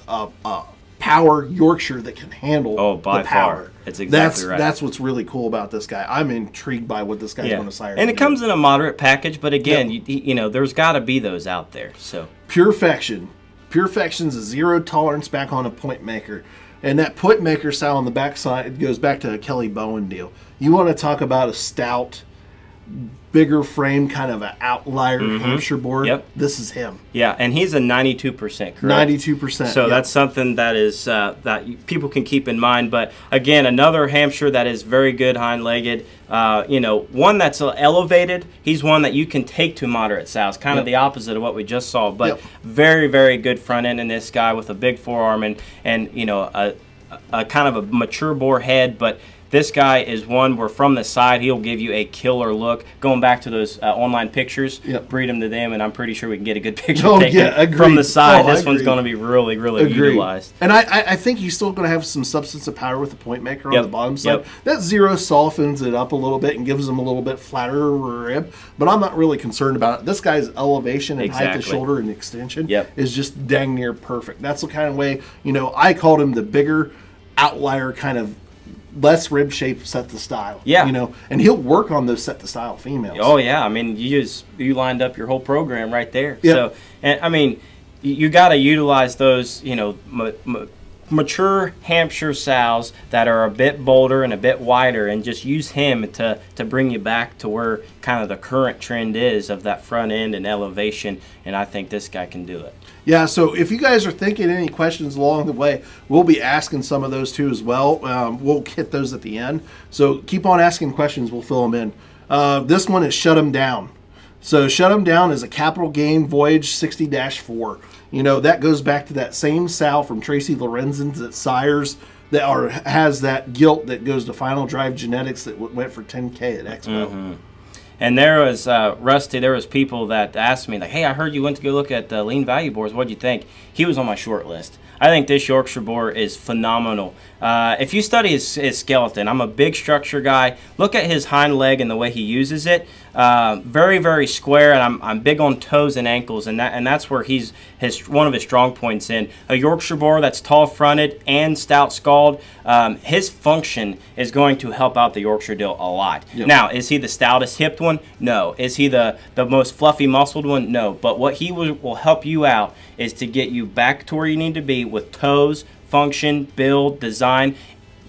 power Yorkshire that can handle by the power. Far. That's exactly right. That's what's really cool about this guy. I'm intrigued by what this guy's going to sire. And it comes in a moderate package, but again, you know, there's got to be those out there. So Purefection. Purefection's a zero tolerance back on a point maker. And that point maker style on the backside, it goes back to a Kelly Bowen deal. You want to talk about a stout, bigger frame, kind of an outlier Hampshire board. Yep. This is him. Yeah, and he's a 92%, correct? 92%. So that's something that is people can keep in mind. But again, another Hampshire that is very good hind-legged. You know, one that's elevated. He's one that you can take to moderate sows, kind of the opposite of what we just saw. But very, very good front end in this guy with a big forearm and you know a kind of a mature bore head, but. This guy is one where from the side he'll give you a killer look. Going back to those online pictures, breed them to them, and I'm pretty sure we can get a good picture taken from the side. This one's going to be really, really utilized. And I think he's still going to have some substance of power with the point maker on the bottom side. That zero softens it up a little bit and gives him a little bit flatter rib, but I'm not really concerned about it. This guy's elevation and height of shoulder and extension is just dang near perfect. That's the kind of way, you know, I called him the bigger outlier kind of less rib shape set the style. Yeah. You know, and he'll work on those set the style females. Oh yeah. I mean, you lined up your whole program right there. Yeah. So, and I mean, you got to utilize those, you know, mature Hampshire sows that are a bit bolder and a bit wider, and just use him to bring you back to where kind of the current trend is of that front end and elevation, and I think this guy can do it. Yeah, so if you guys are thinking any questions along the way, we'll be asking some of those too as well. We'll hit those at the end. So keep on asking questions. We'll fill them in. This one is Shut 'em Down. So Shut 'em Down is a capital gain Voyage 60-4. You know, that goes back to that same sow from Tracy Lorenzen's that sires that has that gilt that goes to Final Drive Genetics that went for $10K at Expo. And there was, Rusty, there was people that asked me, like, hey, I heard you went to go look at the lean value boards. What'd you think? He was on my short list. I think this Yorkshire boar is phenomenal. If you study his skeleton, I'm a big structure guy. Look at his hind leg and the way he uses it. Very, very square, and I'm big on toes and ankles, and that's where he's one of his strong points in. A Yorkshire boar that's tall-fronted and stout-skulled, his function is going to help out the Yorkshire deal a lot. Yep. Now, is he the stoutest hipped one? No. Is he the most fluffy muscled one? No. But what he will help you out is to get you back to where you need to be with toes, function, build, design.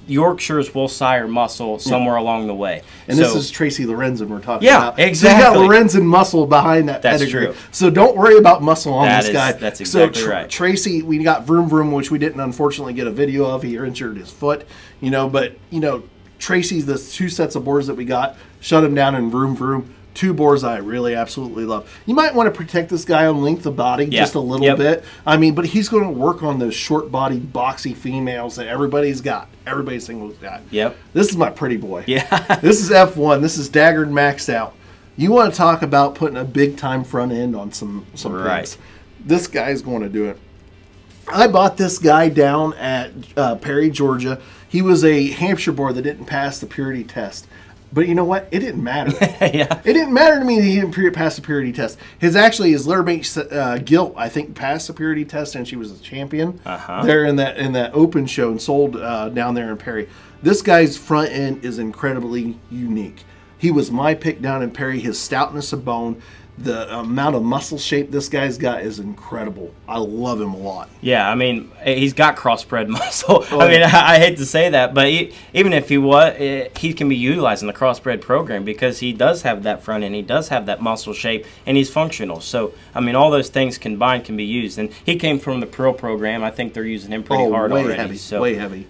Yorkshires will sire muscle somewhere along the way. And this is Tracy Lorenzen we're talking about. Yeah, exactly. So you got Lorenzen muscle behind that pedigree. True. So don't worry about muscle on this guy. That's exactly right. Tracy, we got Vroom Vroom, which we didn't unfortunately get a video of. He injured his foot, you know. But you know, Tracy's the two sets of boars that we got. Shut him down and Vroom Vroom. Two boars I really absolutely love. You might want to protect this guy on length of body just a little bit. I mean, but he's going to work on those short-bodied, boxy females that everybody's got. Everybody single's got. Yep. This is my pretty boy. Yeah. This is F1. This is daggered maxed out. You want to talk about putting a big-time front end on some pigs. This guy's going to do it. I bought this guy down at Perry, Georgia. He was a Hampshire boar that didn't pass the purity test. But you know what? It didn't matter. Yeah. It didn't matter to me that he didn't pass the purity test. His litter gilt, I think, passed the purity test, and she was a champion there in that open show and sold down there in Perry. This guy's front end is incredibly unique. He was my pick down in Perry. His stoutness of bone, the amount of muscle shape this guy's got is incredible. I love him a lot. Yeah, I mean, he's got crossbred muscle. I mean, I hate to say that, but even if he can be utilized in the crossbred program because he does have that front end, he does have that muscle shape, and he's functional. So, I mean, all those things combined can be used. And he came from the Pearl program. I think they're using him pretty hard already. Way heavy.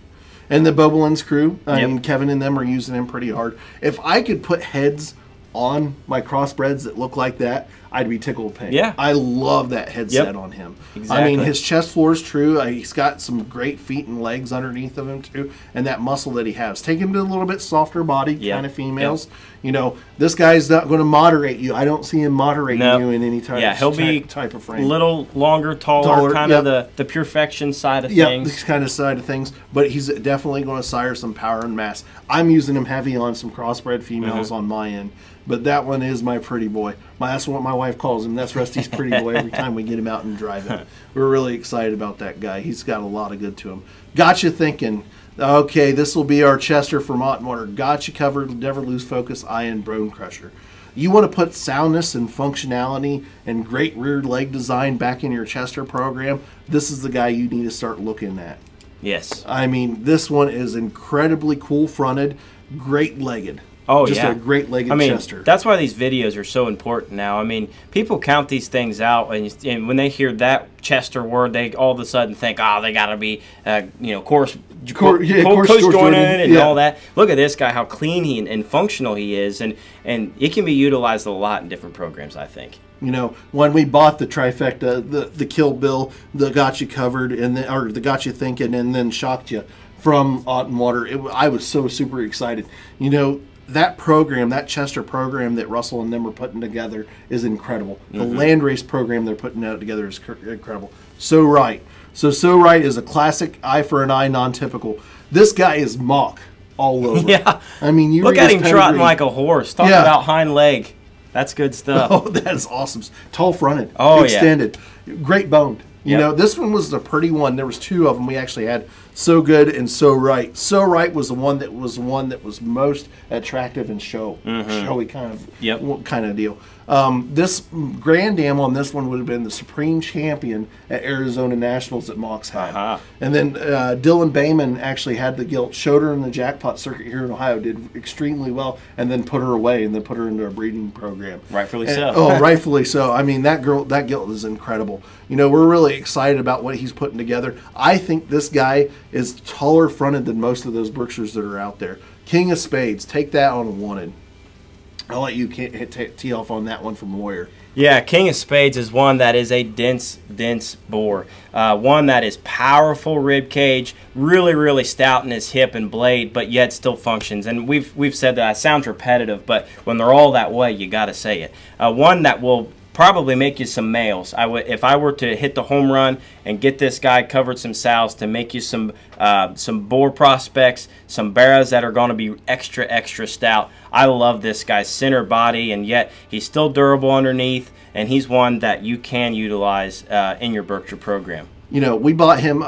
And the Bobolins crew, I mean, Kevin and them are using him pretty hard. If I could put heads on my crossbreds that look like that, I'd be tickled pink. Yeah. I love that headset on him. Exactly. I mean, his chest floor is true. He's got some great feet and legs underneath of him, too. And that muscle that he has. Take him to a little bit softer body, kind of females. You know, this guy's not going to moderate you. I don't see him moderating you in any type, he'll be type of frame. A little longer, taller kind of the perfection side of things. This kind of side of things. But he's definitely going to sire some power and mass. I'm using him heavy on some crossbred females on my end. But that one is my pretty boy. That's what my wife calls him. That's Rusty's pretty boy every time we get him out and drive him. We're really excited about that guy. He's got a lot of good to him. Got you thinking, okay, this will be our Chester from Ottenwater. Got you covered, never lose focus, eye and bone crusher. You want to put soundness and functionality and great rear leg design back in your Chester program, this is the guy you need to start looking at. Yes. I mean, this one is incredibly cool fronted, great legged. Oh, just a great legged Chester. That's why these videos are so important now. I mean, people count these things out, and when they hear that Chester word, they all of a sudden think, they got to be, course joining and all that. Look at this guy, how clean and functional he is, and it can be utilized a lot in different programs, I think. You know, when we bought the trifecta, the Kill Bill, the Got You Covered, or the Got You Thinking, and then Shocked You from Ottenwater, I was so super excited. You know, that program, that Chester program that Russell and them are putting together is incredible. The Landrace program they're putting out together is incredible. So Right. So Right is a classic eye for an eye, non-typical. This guy is mock all over. Yeah. I mean, you look at him trotting like a horse. Talk about hind leg. That's good stuff. Oh, that is awesome. Tall fronted. Oh, extended. Great boned. You know, this one was the pretty one. There was two of them we actually had. So Good and So Right. So Right was the one that was most attractive and showy kind of deal. This Grand Dam on this one would have been the supreme champion at Arizona Nationals that Mox had. And then Dylan Bayman actually had the gilt, showed her in the jackpot circuit here in Ohio, did extremely well, and then put her away and then put her into a breeding program. Rightfully so. Oh, rightfully so. I mean, that gilt is incredible. You know, we're really excited about what he's putting together. I think this guy is taller fronted than most of those Berkshires that are out there. King of Spades, take that on wanted. I'll let you tee off on that one from Warrior. Yeah, King of Spades is one that is a dense bore. One that is powerful rib cage, really stout in his hip and blade, but yet still functions. And we've said that. It sounds repetitive, but when they're all that way, you got to say it. One that will probably make you some males. If I were to hit the home run and get this guy covered some sows to make you some boar prospects, some barras that are going to be extra stout. I love this guy's center body, and yet he's still durable underneath, and he's one that you can utilize in your Berkshire program. You know, I bought him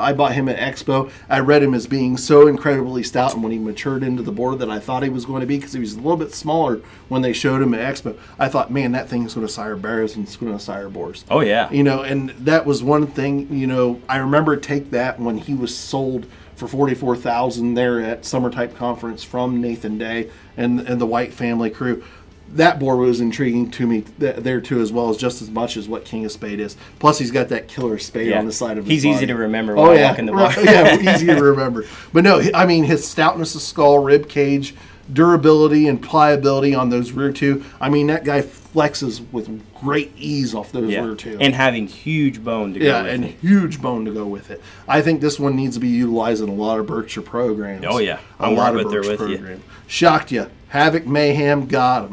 at Expo. I read him as being so incredibly stout, and when he matured into the board that I thought he was going to be, because he was a little bit smaller when they showed him at Expo, I thought, man, that thing is going to sire bears and it's going to sire boars. Oh, yeah. You know, and that was one thing, you know, I remember Take That when he was sold for $44,000 there at Summer Type Conference from Nathan Day and the White family crew. That boar was intriguing to me there too, as well as just as much as what King of Spade is. Plus, he's got that killer spade on the side of his body. He's easy to remember when I walk in the bar. Yeah, easy to remember. But no, I mean, his stoutness of skull, rib cage, durability, and pliability on those rear two. I mean, that guy flexes with great ease off those rear two. And having huge bone to go with it. Huge bone to go with it. I think this one needs to be utilized in a lot of Berkshire programs. Oh, yeah. I'm right there with you. Shocked You. Havoc, Mayhem, get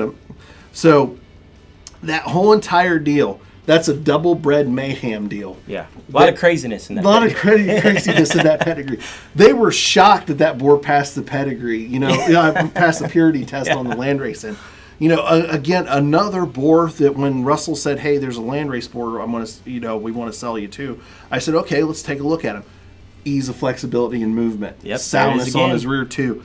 him. So that whole entire deal, That's a double bred mayhem deal. Yeah, a lot of craziness in that. A lot of craziness in that pedigree. They were shocked that that boar passed the pedigree. Passed the purity test on the landrace. And again, another boar that when Russell said, "Hey, there's a landrace boar, we want to sell you to," I said, "Okay, let's take a look at him." Ease of flexibility and movement. Yep, soundness on his rear too.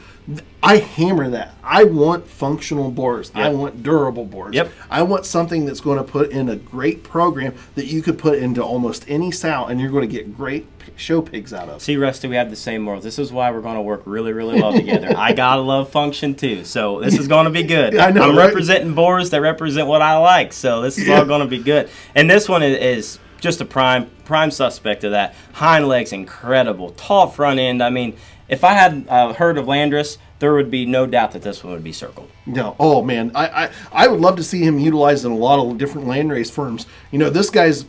I hammer that. I want functional boars. Yep. I want durable boars. Yep. I want something that's going to put in a great program that you could put into almost any sow, and you're going to get great show pigs out of. See, Rusty, we have the same morals. This is why we're going to work really, really well together. I gotta love function too, so this is going to be good. I know, I'm right? representing boars that represent what I like, so this is all going to be good. And this one is just a prime suspect of that. Hind legs incredible, tall front end. I mean, if I had a herd of landrace, there would be no doubt that this one would be circled. No, oh man, I would love to see him utilized in a lot of different landrace firms. This guy's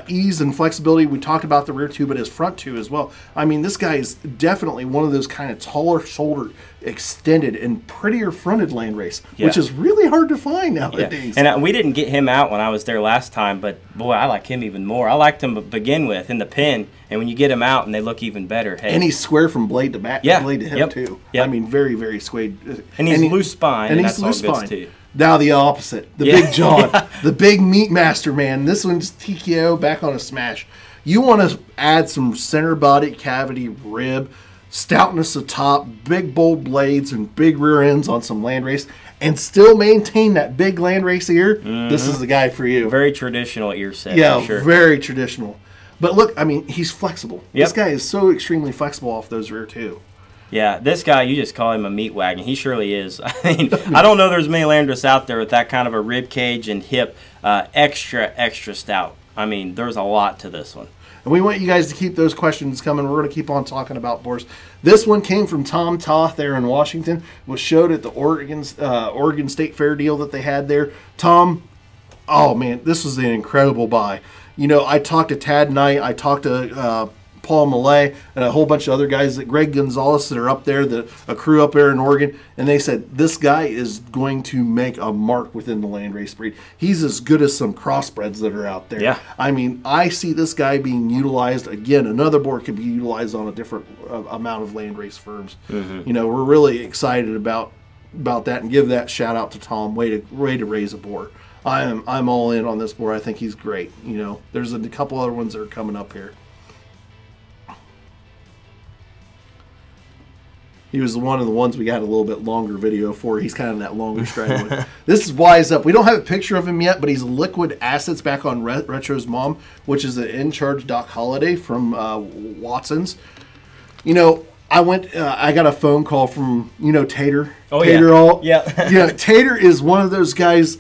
ease and flexibility. We talked about the rear two, but his front two as well. I mean, this guy is definitely one of those kind of taller shouldered, extended, and prettier fronted landrace, which is really hard to find nowadays. Yeah. And we didn't get him out when I was there last time, but boy, I like him even more. I liked him to begin with in the pen, and when you get him out and they look even better. Hey. And he's square from blade to back, blade to hip too. Yep. I mean, very, very swayed. And he's loose spine, and he's that's all good too. Now the opposite, the big John, the big meat master, man. This one's TKO back on a smash. You want to add some center body cavity, rib, stoutness of top, big bold blades, and big rear ends on some landrace, and still maintain that big landrace ear. This is the guy for you. Very traditional ear set. Yeah, for sure. Very traditional. But look, I mean, he's flexible. Yep. This guy is so extremely flexible off those rear too. Yeah, this guy, you just call him a meat wagon. He surely is. I mean, I don't know there's many landrace out there with that kind of a rib cage and hip extra stout. I mean, there's a lot to this one. And we want you guys to keep those questions coming. We're going to keep on talking about boars. This one came from Tom Toth there in Washington. Was showed at the Oregon State Fair deal that they had there. Tom, oh man, this was an incredible buy. I talked to Tad Knight. I talked to Paul Millay and a whole bunch of other guys, that Greg Gonzalez, that are up there, a crew up there in Oregon, and they said this guy is going to make a mark within the landrace breed. He's as good as some crossbreds that are out there. Yeah. I mean, I see this guy being utilized again. Another boar could be utilized on a different amount of landrace firms. We're really excited about that, and give that shout out to Tom. Way to raise a boar. I'm all in on this boar. I think he's great. There's a couple other ones that are coming up here. He was one of the ones we got a little bit longer video for. He's kind of that longer stride one. This is Wise Up. We don't have a picture of him yet, but he's Liquid Assets back on Retro's mom, which is an In Charge Doc Holiday from Watson's. I got a phone call from, Tater. Oh, Tater yeah. Tater is one of those guys.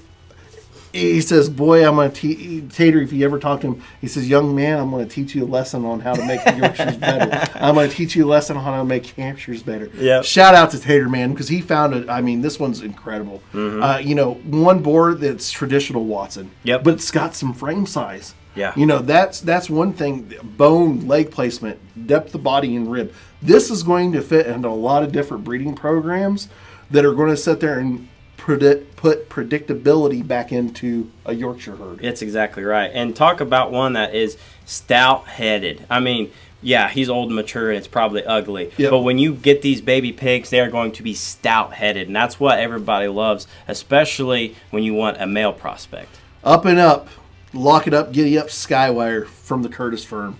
He says, boy, I'm going to Tater, if you ever talk to him, he says, young man, I'm going to teach you a lesson on how to make Yorkshires better. I'm going to teach you a lesson on how to make Hampshires better. Yep. Shout out to Tater, man, because he found it. I mean, this one's incredible. One board that's traditional Watson, but it's got some frame size. Yeah. That's one thing. Bone, leg placement, depth of body, and rib. This is going to fit into a lot of different breeding programs that are going to sit there and put predictability back into a Yorkshire herd. It's exactly right. And talk about one that is stout-headed. I mean, yeah, he's old and mature, and it's probably ugly. Yep. But when you get these baby pigs, they are going to be stout-headed, and that's what everybody loves, especially when you want a male prospect. Up and up, lock it up, giddy up, Skywire from the Curtis firm.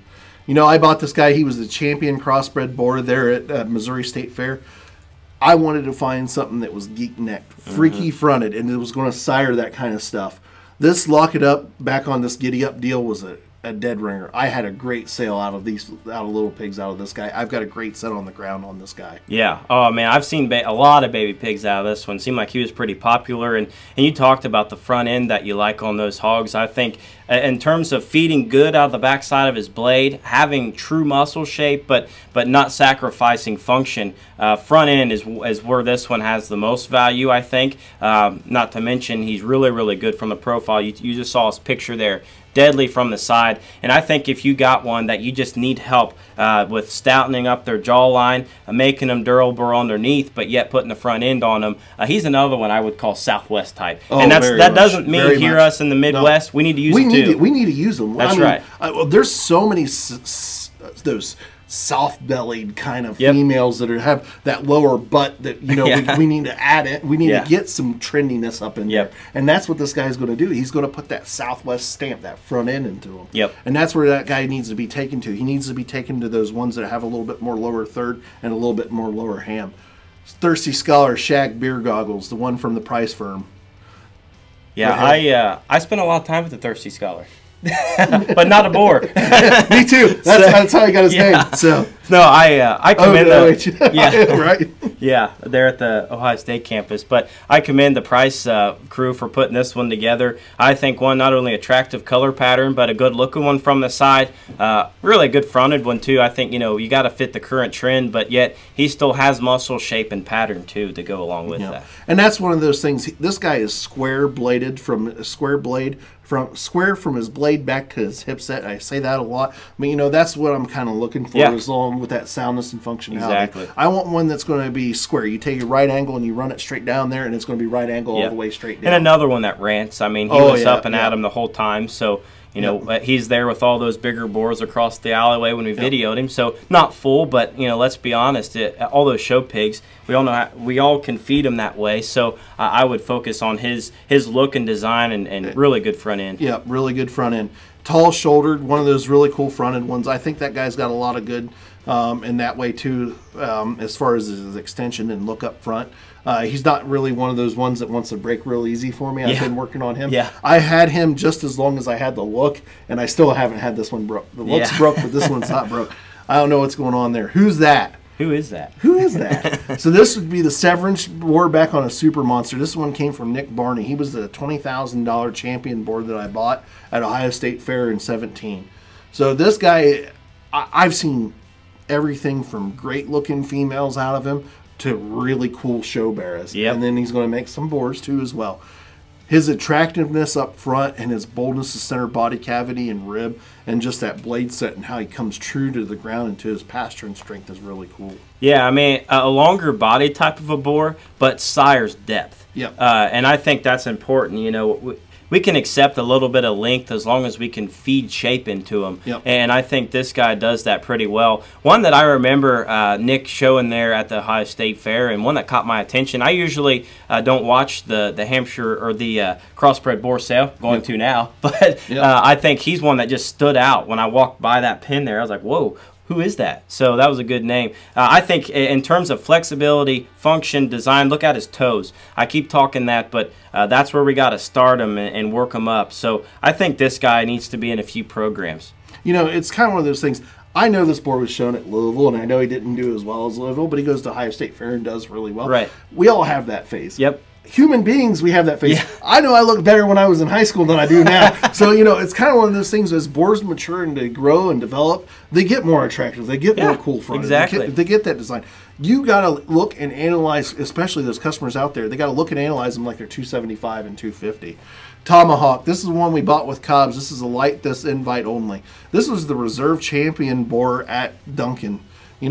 I bought this guy. He was the champion crossbred boar there at Missouri State Fair. I wanted to find something that was geek-necked, freaky-fronted, and it was going to sire that kind of stuff. This Lock It Up, back on this giddy-up deal, was a dead ringer. I had a great sale out of little pigs out of this guy. I've got a great set on the ground on this guy. Yeah. Oh, man, I've seen a lot of baby pigs out of this one. Seemed like he was pretty popular. And you talked about the front end that you like on those hogs. I think in terms of feeding good out of the backside of his blade, having true muscle shape, but not sacrificing function, front end is where this one has the most value, I think. Not to mention, he's really, really good from the profile. You just saw his picture there. deadly from the side. And I think if you got one that you just need help with stoutening up their jawline, making them durable underneath, but yet putting the front end on them, he's another one I would call Southwest type. Oh, and that doesn't mean here us in the Midwest. No. We need to use them too. We need to use them. That's right. There's so many those soft-bellied kind of females that have that lower butt that we need to add it. We need to get some trendiness up in there, and that's what this guy's going to do. He's going to put that Southwest stamp, that front end into him. And that's where that guy needs to be taken to. He needs to be taken to those ones that have a little bit more lower third and a little bit more lower ham. Thirsty Scholar Shag Beer Goggles, the one from the Price Firm. Yeah, I spent a lot of time with the Thirsty Scholar. But not a boar. Me too. That's how he got his name. So no, I commend right. Yeah, they're at the Ohio State campus. But I commend the Price crew for putting this one together. I think one not only attractive color pattern, but a good looking one from the side. Really a good fronted one too. I think you got to fit the current trend, but yet he still has muscle, shape, and pattern too to go along with that. And that's one of those things. This guy is square blade from his blade back to his hip set. I say that a lot. I mean, that's what I'm kind of looking for, as long with that soundness and functionality. Exactly. I want one that's going to be square. You take your right angle and you run it straight down there, and it's going to be right angle all the way straight down. And another one that rants. I mean, he was up and at him the whole time, so he's there with all those bigger boars across the alleyway when we videoed him. So not full, but let's be honest, all those show pigs, we all know we all can feed them that way. So I would focus on his look and design and really good front end. Yeah, really good front end. Tall shouldered, one of those really cool fronted ones. I think that guy's got a lot of good in that way too, as far as his extension and look up front. He's not really one of those ones that wants to break real easy for me. I've been working on him. I had him just as long as I had the look, and I still haven't had this one broke. The look's broke, but this one's not broke. I don't know what's going on there. Who's that? Who is that? Who is that? So this would be the Severance board back on a Super Monster. This one came from Nick Barney. He was the $20,000 champion board that I bought at Ohio State Fair in 2017. So this guy, I've seen everything from great-looking females out of him to really cool show bearers. And then he's going to make some boars too as well. His attractiveness up front and his boldness of center body cavity and rib and just that blade set and how he comes true to the ground and to his pasturing strength is really cool. Yeah, I mean, a longer body type of a boar, but sire's depth. And I think that's important. We can accept a little bit of length as long as we can feed shape into them. And I think this guy does that pretty well. One that I remember Nick showing there at the Ohio State Fair, and one that caught my attention. I usually don't watch the Hampshire or the crossbred boar sale, going to now, but I think he's one that just stood out. When I walked by that pen there, I was like, whoa. Who is that? So that was a good name. I think in terms of flexibility, function, design, look at his toes. I keep talking that, but that's where we got to start him and work him up. So I think this guy needs to be in a few programs. It's kind of one of those things. I know this board was shown at Louisville, and I know he didn't do as well as Louisville, but he goes to Ohio State Fair and does really well. Right. We all have that phase. Yep. Human beings, we have that face. I know I look better when I was in high school than I do now. So, it's kind of one of those things as boars mature and they grow and develop, they get more attractive. They get more cool front. Exactly. They get that design. You got to look and analyze, especially those customers out there, they got to look and analyze them like they're 275 and 250. Tomahawk, this is one we bought with Cobbs. This is a this invite only. This was the reserve champion boar at Duncan. I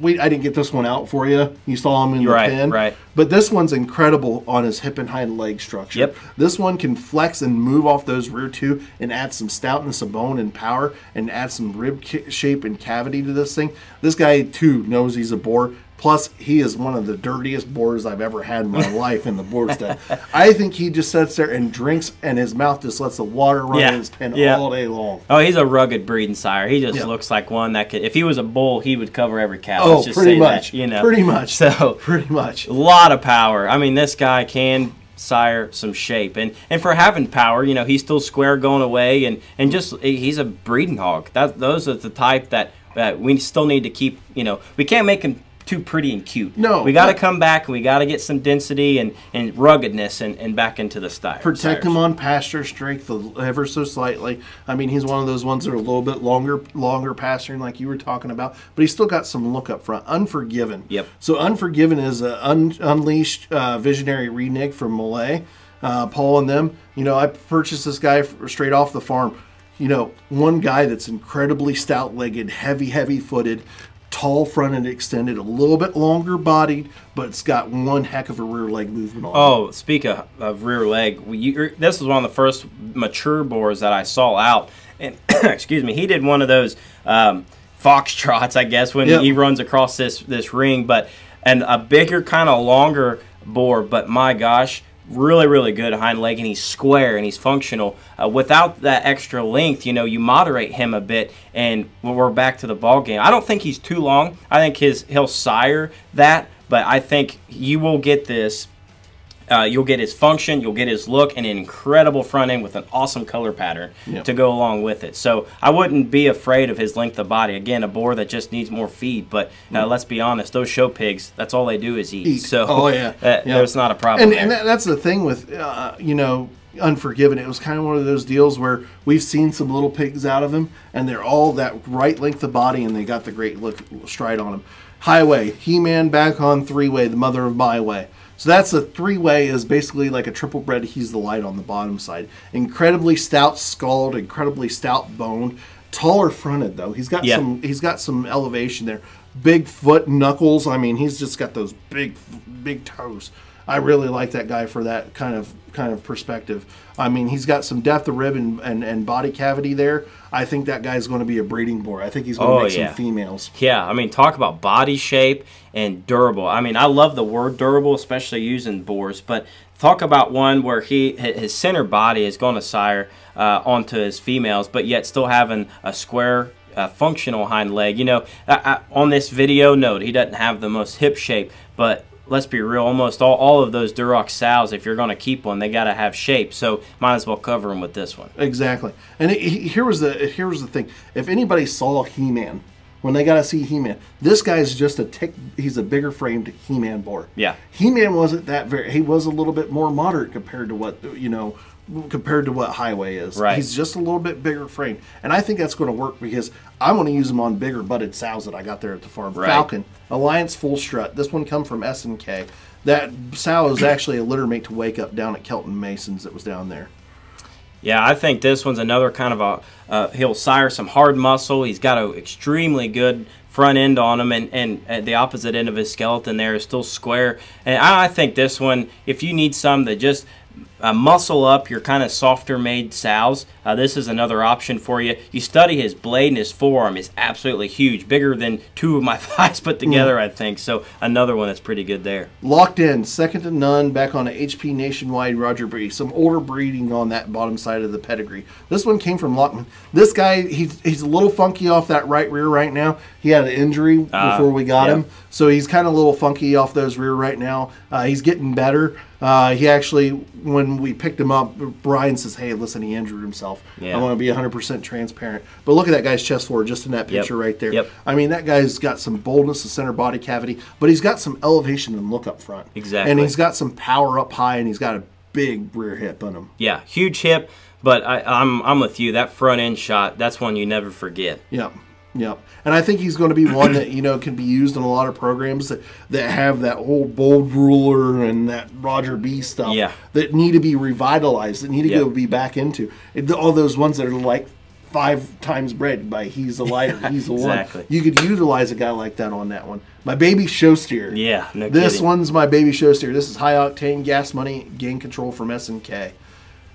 didn't get this one out for you. You saw him in the pen. Right. But this one's incredible on his hip and hind leg structure. This one can flex and move off those rear two and add some stoutness of bone and power and add some rib shape and cavity to this thing. This guy, too, knows he's a boar. Plus, he is one of the dirtiest boars I've ever had in my life in the boar stud. I think he just sits there and drinks, and his mouth just lets the water run in his pen all day long. Oh, he's a rugged breeding sire. He just looks like one that could, if he was a bull, he would cover every cow. Oh, pretty much. Pretty much. So, pretty much. A lot of power. I mean, this guy can sire some shape. And for having power, he's still square going away, and just, he's a breeding hog. Those are the type that we still need to keep, we can't make him too pretty and cute. No. We got to come back and we got to get some density and ruggedness and back into the style. Protect him on pasture strength ever so slightly. I mean, he's one of those ones that are a little bit longer pasturing like you were talking about, but he's still got some look up front. Unforgiven. So Unforgiven is an unleashed visionary reneg from Malay, Paul and them. I purchased this guy straight off the farm. you know, one guy that's incredibly stout-legged, heavy-footed, tall fronted, extended, a little bit longer bodied, but it's got one heck of a rear leg movement on it. Oh, speak of rear leg, this was one of the first mature boars that I saw out, and excuse me, he did one of those foxtrots, I guess, when he runs across this ring, and a bigger, kind of longer boar, but my gosh, really good hind leg, and he's square and he's functional. Without that extra length, you know, you moderate him a bit, and we're back to the ball game. I don't think he's too long. I think he'll sire that, but I think you will get this. You'll get his function, you'll get his look, and an incredible front end with an awesome color pattern to go along with it. So I wouldn't be afraid of his length of body. Again, a boar that just needs more feed, but let's be honest, those show pigs, that's all they do is eat. So there's not a problem. And that's the thing with, you know, Unforgiven. It was kind of one of those deals where we've seen some little pigs out of him, and they're all that right length of body, and they got the great look stride on them. Highway, He-Man back on three-way, the mother of my way. So that's a three-way, is basically like a triple bred. He's the light on the bottom side. Incredibly stout skulled, incredibly stout boned, taller fronted though. He's got some elevation there. Big foot knuckles. I mean, he's just got those big toes. I really like that guy for that kind of perspective. I mean, he's got some depth of rib and body cavity there. I think that guy's going to be a breeding boar. I think he's going to make some females. Yeah, I mean, talk about body shape and durable. I mean, I love the word durable, especially using boars, but talk about one where his center body is going to sire onto his females, but yet still having a square, functional hind leg. You know, on this video, note, he doesn't have the most hip shape, but let's be real, almost all of those Duroc sows, if you're going to keep one, they got to have shape. So might as well cover them with this one. Exactly. And here was the thing. If anybody saw He-Man, when they got to see He-Man, this guy's just he's a bigger framed He-Man boar. Yeah. He-Man wasn't that he was a little bit more moderate compared to what, you know, compared to what Highway is. Right. He's just a little bit bigger framed. And I think that's going to work because I'm going to use them on bigger butted sows that I got there at the farm. Right. Falcon, Alliance Full Strut. This one come from S&K. That sow is actually a litter mate to Wake Up down at Kelton Mason's that was down there. Yeah, I think this one's another kind of he'll sire some hard muscle. He's got an extremely good front end on him, and at the opposite end of his skeleton there is still square. And I think this one, if you need some that just muscle up your kind of softer made sows, this is another option for you. You study his blade, and his forearm is absolutely huge, bigger than two of my thighs put together, I think. So another one that's pretty good there. Locked In, second to none, back on a HP Nationwide Roger Bree. Some older breeding on that bottom side of the pedigree. This one came from Lockman. This guy, he's a little funky off that right rear right now. He had an injury before we got him, so he's kind of a little funky off those rear right now. He's getting better. He actually, when we picked him up, Brian says, hey, listen, he injured himself. I want to be 100% transparent. But look at that guy's chest forward just in that picture right there. I mean, that guy's got some boldness, the center body cavity, but he's got some elevation and look up front. Exactly. And he's got some power up high, and he's got a big rear hip on him. Yeah, huge hip, but I'm with you. That front end shot, that's one you never forget. Yep. Yep. And I think he's going to be one that, you know, can be used in a lot of programs that have that old bold ruler and that Roger B stuff that need to be revitalized, that need to go be back into. All those ones that are like 5 times bred by He's a Lighter, He's a One. You could utilize a guy like that on that one. My baby show steer. Yeah, no kidding. This one's my baby show steer. This is high octane gas money gain control from S&K.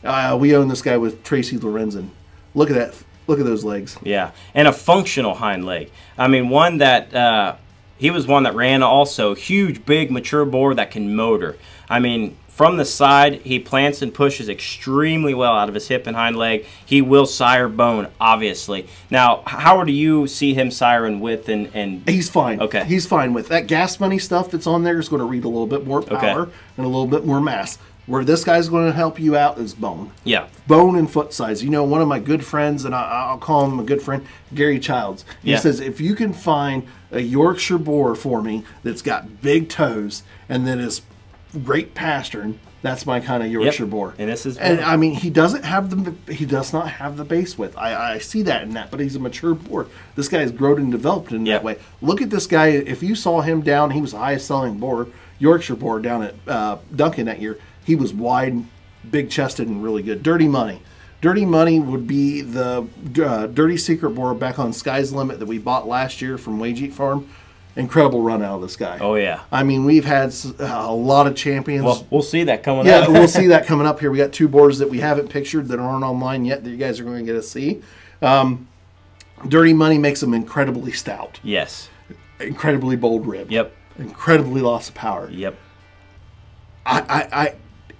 We own this guy with Tracy Lorenzen. Look at that. Look at those legs. Yeah, and a functional hind leg. I mean, one that he was one that ran also huge, big, mature boar that can motor. I mean, from the side, he plants and pushes extremely well out of his hip and hind leg. He will sire bone, obviously. Now, how do you see him siring with and he's fine. Okay. He's fine with that gas money stuff that's on there is going to read a little bit more power and a little bit more mass. Where this guy's going to help you out is bone. Yeah. Bone and foot size. You know, one of my good friends, and I'll call him a good friend, Gary Childs. He says, if you can find a Yorkshire boar for me that's got big toes and that is great pastern, that's my kind of Yorkshire boar. And this is, and I mean, he does not have the base width. I see that in that, but he's a mature boar. This guy is grown and developed in that way. Look at this guy. If you saw him down, he was the highest selling boar, Yorkshire boar down at Duncan that year. He was wide, big-chested, and really good. Dirty Money. Dirty Money would be the Dirty Secret boar back on Sky's Limit that we bought last year from Wage Farm. Incredible run out of this guy. Oh, yeah. I mean, we've had a lot of champions. Well, we'll see that coming up. Yeah, we'll see that coming up here. We got 2 boars that we haven't pictured that aren't online yet that you guys are going to get to see. Dirty Money makes them incredibly stout. Yes. Incredibly bold ribbed. Yep. Incredibly loss of power. Yep.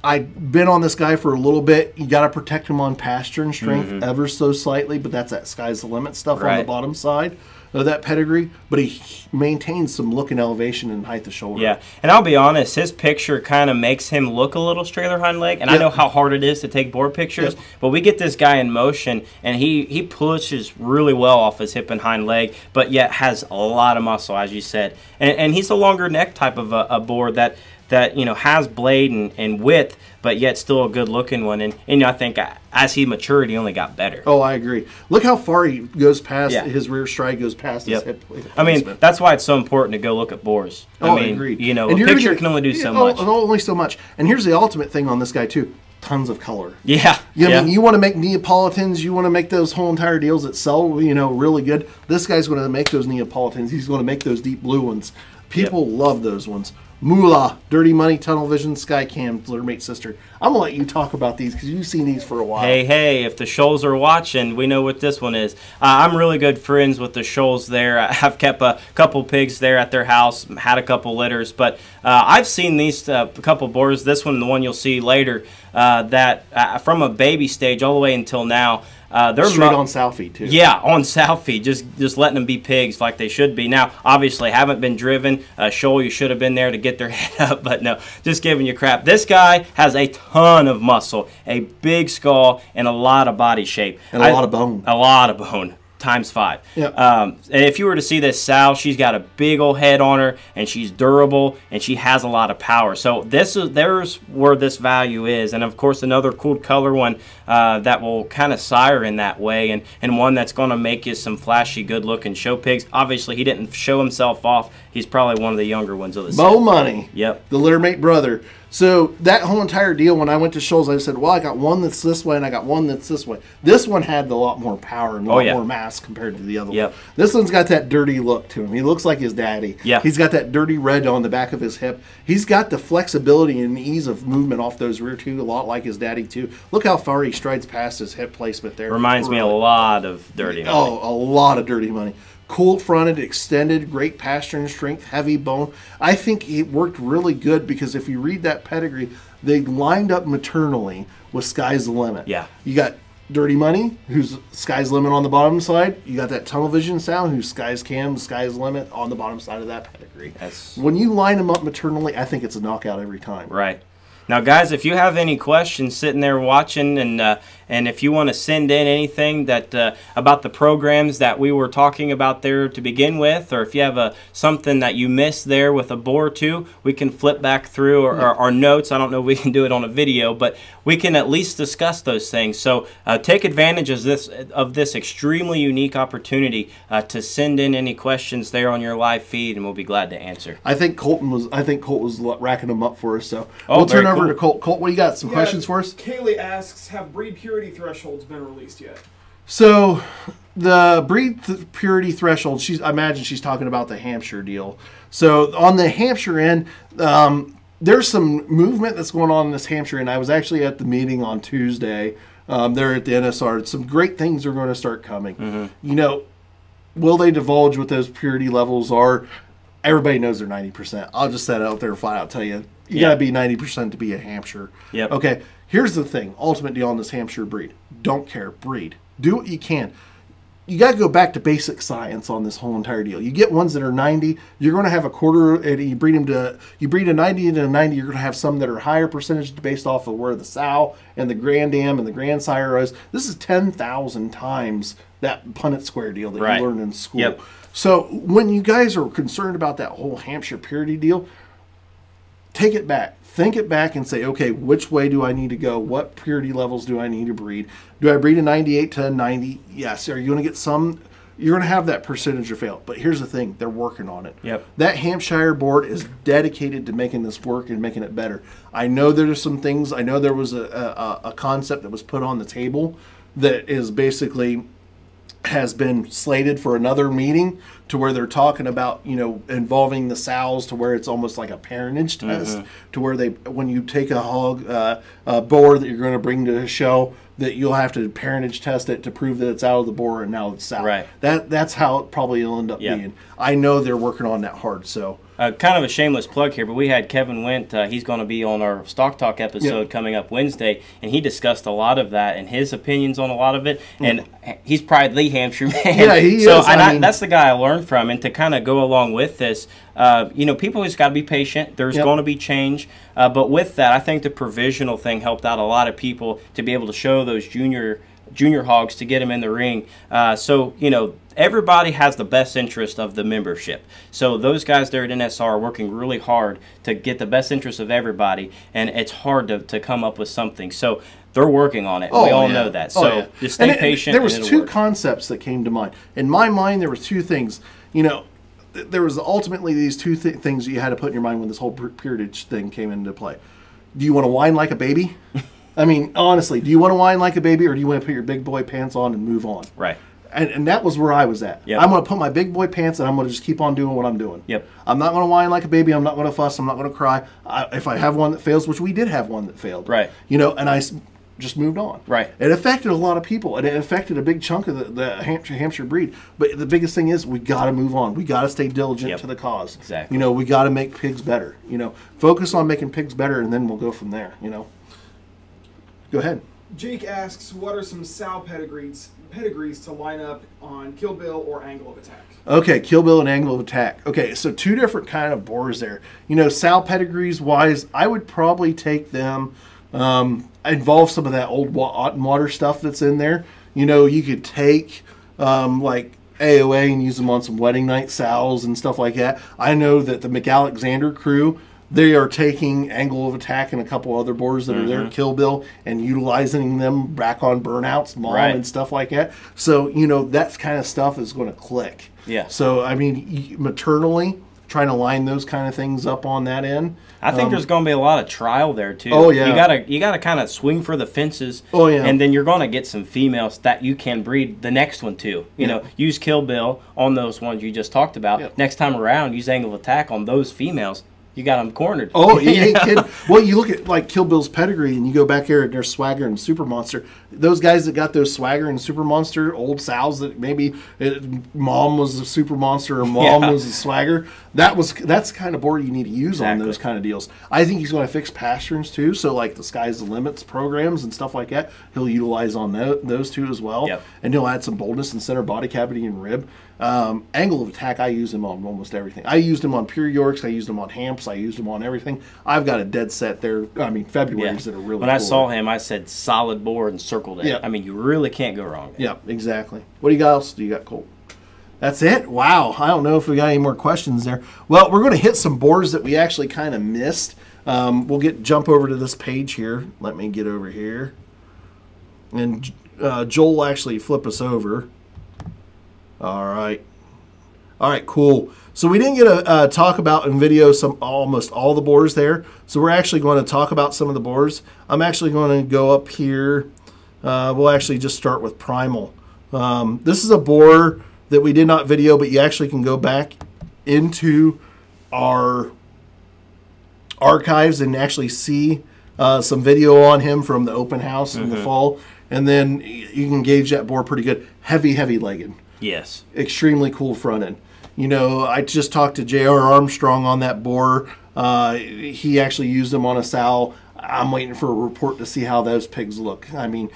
I've been on this guy for a little bit. You got to protect him on pasture and strength ever so slightly, but that's that sky's the limit stuff on the bottom side of that pedigree. But he maintains some look and elevation and height of shoulder. Yeah, and I'll be honest, his picture kind of makes him look a little straighter hind leg, and I know how hard it is to take board pictures, but we get this guy in motion, and he pushes really well off his hip and hind leg, but yet has a lot of muscle, as you said. And he's a longer neck type of a board that you know, has blade and width, but yet still a good looking one. And you know, I think as he matured, he only got better. Oh, I agree. Look how far he goes past his rear stride, goes past his hip placement. I mean, that's why it's so important to go look at boars. I mean, agreed. You know, a picture can only do so much. Only so much. And here's the ultimate thing on this guy too: tons of color. Yeah. I mean, you want to make Neapolitans, you want to make those whole entire deals that sell, you know, really good. This guy's going to make those Neapolitans. He's going to make those deep blue ones. People love those ones. Moolah, Dirty Money, Tunnel Vision, Sky Cam, Littermate Sister. I'm going to let you talk about these because you've seen these for a while. Hey, if the Shoals are watching, we know what this one is. I'm really good friends with the Shoals there. I've kept a couple pigs there at their house, had a couple litters, but I've seen these couple boars, this one and the one you'll see later, that from a baby stage all the way until now, they're straight on sow feed too. Yeah, on sow feed, just letting them be pigs like they should be. Now, obviously, haven't been driven. Shoal, you should have been there to get their head up, but no, just giving you crap. This guy has a ton of muscle, a big skull, and a lot of body shape. And a lot of bone. A lot of bone. Times 5. Yep. And if you were to see this sow, she's got a big old head on her, and she's durable, and she has a lot of power. So there's where this value is. And of course, another cool color one that will kind of sire in that way, and one that's going to make you some flashy, good-looking show pigs. Obviously, he didn't show himself off. He's probably one of the younger ones of the set. Mo Money. Yep. The Littermate brother. So that whole entire deal, when I went to Shoals, I said, well, I got one that's this way and I got one that's this way. This one had a lot more power and a lot more mass compared to the other one. This one's got that dirty look to him. He looks like his daddy. Yeah. He's got that dirty red on the back of his hip. He's got the flexibility and ease of movement off those rear two, a lot like his daddy too. Look how far he strides past his hip placement there. Reminds me a lot of Dirty Money. Oh, a lot of Dirty Money. Cool fronted, extended, great pasture and strength, heavy bone. I think it worked really good because if you read that pedigree, they lined up maternally with Sky's the Limit. Yeah. You got Dirty Money, who's Sky's the Limit on the bottom side. You got that Tunnel Vision sound, who's Sky's Cam, Sky's the Limit on the bottom side of that pedigree. When you line them up maternally, I think it's a knockout every time. Right. Now, guys, if you have any questions sitting there watching, and if you want to send in anything that about the programs that we were talking about there to begin with, or if you have something that you missed there with a boar or two, we can flip back through our notes. I don't know if we can do it on a video, but we can at least discuss those things. So take advantage of this extremely unique opportunity to send in any questions there on your live feed, and we'll be glad to answer. I think Colt was racking them up for us, so we'll turn over to Colt. Colt, what do you got? Some questions for us? Kaylee asks, have breed purity thresholds been released yet? So the breed purity threshold, I imagine she's talking about the Hampshire deal. So on the Hampshire end, there's some movement that's going on in this Hampshire end. I was actually at the meeting on Tuesday there at the NSR. Some great things are going to start coming. You know, will they divulge what those purity levels are? Everybody knows they're 90%. I'll just set it out there flat out, tell you. You got to be 90% to be a Hampshire. Okay, here's the thing. Ultimate deal on this Hampshire breed. Don't care. Breed. Do what you can. You got to go back to basic science on this whole entire deal. You get ones that are 90. You're going to have a quarter, and you breed a 90 into a 90. You're going to have some that are higher percentage based off of where the sow and the grand dam and the grandsire is. This is 10,000 times that Punnett square deal that you learned in school. So when you guys are concerned about that whole Hampshire purity deal, take it back. Think it back and say, okay, which way do I need to go? What purity levels do I need to breed? Do I breed a 98 to a 90? Yes. Are you going to get some? you're going to have that percentage of fail. But here's the thing. They're working on it. Yep. That Hampshire board is dedicated to making this work and making it better. I know there's some things. I know there was a concept that was put on the table that is basically has been slated for another meeting to where they're talking about, involving the sows to where it's almost like a parentage test to where when you take a hog, a boar that you're going to bring to a show, that you'll have to parentage test it to prove that it's out of the boar and now it's sow. Right. That's how it probably will end up being. I know they're working on that hard, so. Kind of a shameless plug here, but we had Kevin Went. He's going to be on our Stock Talk episode coming up Wednesday, and he discussed a lot of that and his opinions on a lot of it. And he's probably the Hampshire man. Yeah, he is. That's the guy I learned from. And to kind of go along with this, people just got to be patient. There's going to be change. But with that, I think the provisional thing helped out a lot of people to be able to show those junior hogs to get them in the ring. Everybody has the best interest of the membership. So those guys there at NSR are working really hard to get the best interest of everybody, and it's hard to come up with something. So they're working on it. We all know that. So just stay patient. There was two concepts that came to mind. In my mind, there was two things. There was ultimately these two things that you had to put in your mind when this whole peerage thing came into play. Do you want to whine like a baby? I mean, honestly, do you want to whine like a baby, or do you want to put your big boy pants on and move on? Right. And that was where I was at. Yep. I'm going to put my big boy pants and I'm going to just keep on doing what I'm doing. Yep. I'm not going to whine like a baby. I'm not going to fuss. I'm not going to cry. If I have one that fails, which we did have one that failed. Right. And I just moved on. Right. It affected a lot of people, and it affected a big chunk of the Hampshire breed. But the biggest thing is we got to move on. We got to stay diligent to the cause. Exactly. We got to make pigs better. Focus on making pigs better, and then we'll go from there. Go ahead. Jake asks, what are some sow pedigrees to line up on Kill Bill or Angle of Attack? Okay, Kill Bill and Angle of Attack. Okay, so two different kind of boars there. Sow pedigrees wise, I would probably take them, involve some of that old water stuff that's in there. You could take like AOA and use them on some wedding night sows and stuff like that. I know that the McAlexander crew, they are taking Angle of Attack and a couple other boars that are there, Kill Bill, and utilizing them back on burnouts, and stuff like that. So, that kind of stuff is going to click. Yeah. So, I mean, maternally, trying to line those kind of things up on that end. I think there's going to be a lot of trial there, too. Oh, yeah. You gotta kind of swing for the fences. Oh, yeah. And then you're going to get some females that you can breed the next one, too. Use Kill Bill on those ones you just talked about. Yep. Next time around, use Angle of Attack on those females. You got them cornered. Oh, you ain't kidding. Well, you look at like Kill Bill's pedigree, and you go back there and there's Swagger and Super Monster. Those guys that got those Swagger and Super Monster, old sows that maybe mom was a Super Monster or mom was a Swagger. That's the kind of board you need to use on those kind of deals. I think he's going to fix pasterns too. So like the Sky's the Limits programs and stuff like that, he'll utilize on those two as well. Yep. And he'll add some boldness in center body cavity and rib. Angle of Attack, I use him on almost everything. I used him on Pure Yorks. I used him on Hamps. I used him on everything. I've got a dead set there. I mean, February's that are really When cool. I saw him, I said solid board and circled it. Yeah. I mean, you really can't go wrong there. Yeah, exactly. What do you got else? Do you got, Colt? That's it? Wow. I don't know if we got any more questions there. Well, we're going to hit some boards that we actually kind of missed. We'll jump over to this page here. Let me get over here. And Joel will actually flip us over. All right. All right, cool. So we didn't get to talk about in video almost all the boars there. So we're actually going to talk about some of the boars. I'm actually going to go up here. We'll actually just start with Primal. This is a boar that we did not video, but you actually can go back into our archives and actually see some video on him from the open house in the fall. And then you can gauge that boar pretty good. Heavy legged. Yes. Extremely cool front end. I just talked to J.R. Armstrong on that boar. He actually used them on a sow. I'm waiting for a report to see how those pigs look. I mean,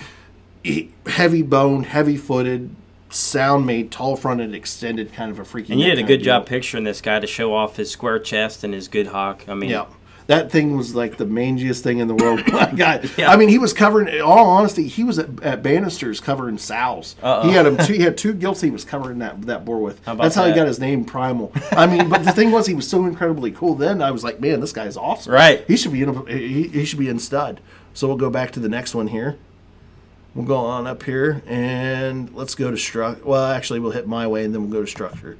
heavy boned, heavy footed, sound made, tall fronted, extended, kind of a freaky. And you did a good job picturing this guy to show off his square chest and his good hock. I mean, yeah. That thing was like the mangiest thing in the world. My God. Yeah. I mean, he was covering, in all honesty, he was at Bannister's covering sows. He had two gilts he was covering that boar with. That's how he got his name, Primal. I mean, but the thing was, he was so incredibly cool. Then I was like, man, this guy's awesome. Right. He should be in stud. So we'll go back to the next one here. We'll go on up here, and let's go to structure. Well, actually, we'll hit my way, and then we'll go to structure.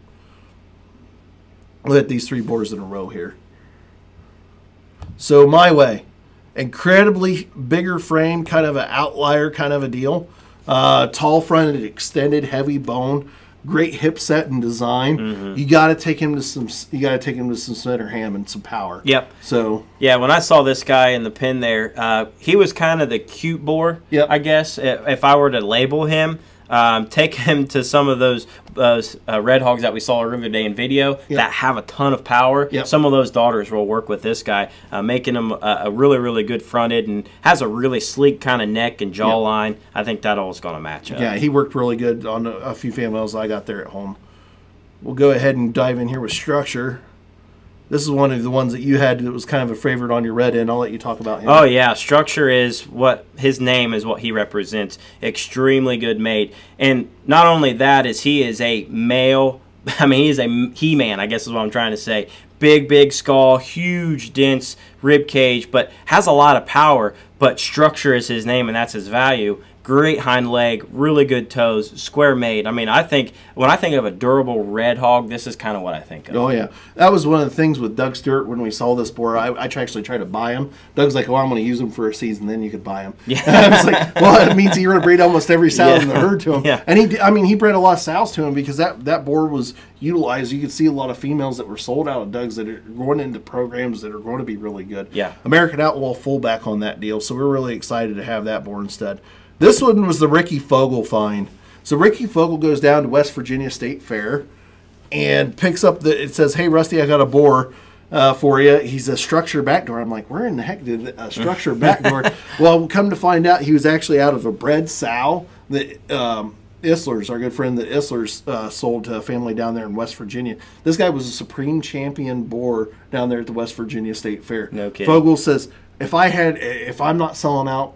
We'll hit these 3 boards in a row here. So my way, incredibly bigger frame, kind of an outlier kind of a deal. Tall fronted, extended, heavy bone. Great hip set and design. You got to take him to some. You got to take him to some center ham and some power. Yep. So yeah, when I saw this guy in the pen there, he was kind of the cute boar. Yep. I guess if I were to label him, take him to some of those red hogs that we saw earlier today in video that have a ton of power. Yep. Some of those daughters will work with this guy, making him a really, really good fronted and has a really sleek kind of neck and jawline. Yep. I think that all is going to match up. Yeah, he worked really good on a few females I got there at home. We'll go ahead and dive in here with structure. This is one of the ones that you had that was kind of a favorite on your red end. I'll let you talk about him. Oh, yeah. Structure is what his name is, what he represents. Extremely good made. And not only that, is he is a male. I mean, he's a he-man, I guess is what I'm trying to say. Big skull, huge, dense rib cage, but has a lot of power. But structure is his name, and that's his value. Great hind leg, really good toes, square made. I mean, I think when I think of a durable red hog, this is kind of what I think of. Oh, yeah. That was one of the things with Doug Stewart when we saw this boar. I actually tried to buy him. Doug's like, well, I'm going to use him for a season, then you could buy him. Yeah. I was like, well, it means you're going to breed almost every sow in the herd to him. Yeah. And he bred a lot of sows to him because that boar was utilized. You could see a lot of females that were sold out of Doug's that are going into programs that are going to be really good. Yeah. American Outlaw fullback on that deal, so we're really excited to have that boar instead. This one was the Ricky Fogel find. So Ricky Fogel goes down to West Virginia State Fair and picks up it says, hey, Rusty, I got a boar for you. He's a structure backdoor. I'm like, where in the heck did a structure backdoor? Well, come to find out, he was actually out of a bred sow that Isler's, our good friend that Isler's sold to a family down there in West Virginia. This guy was a supreme champion boar down there at the West Virginia State Fair. No kidding. Fogel says, if I'm not selling out,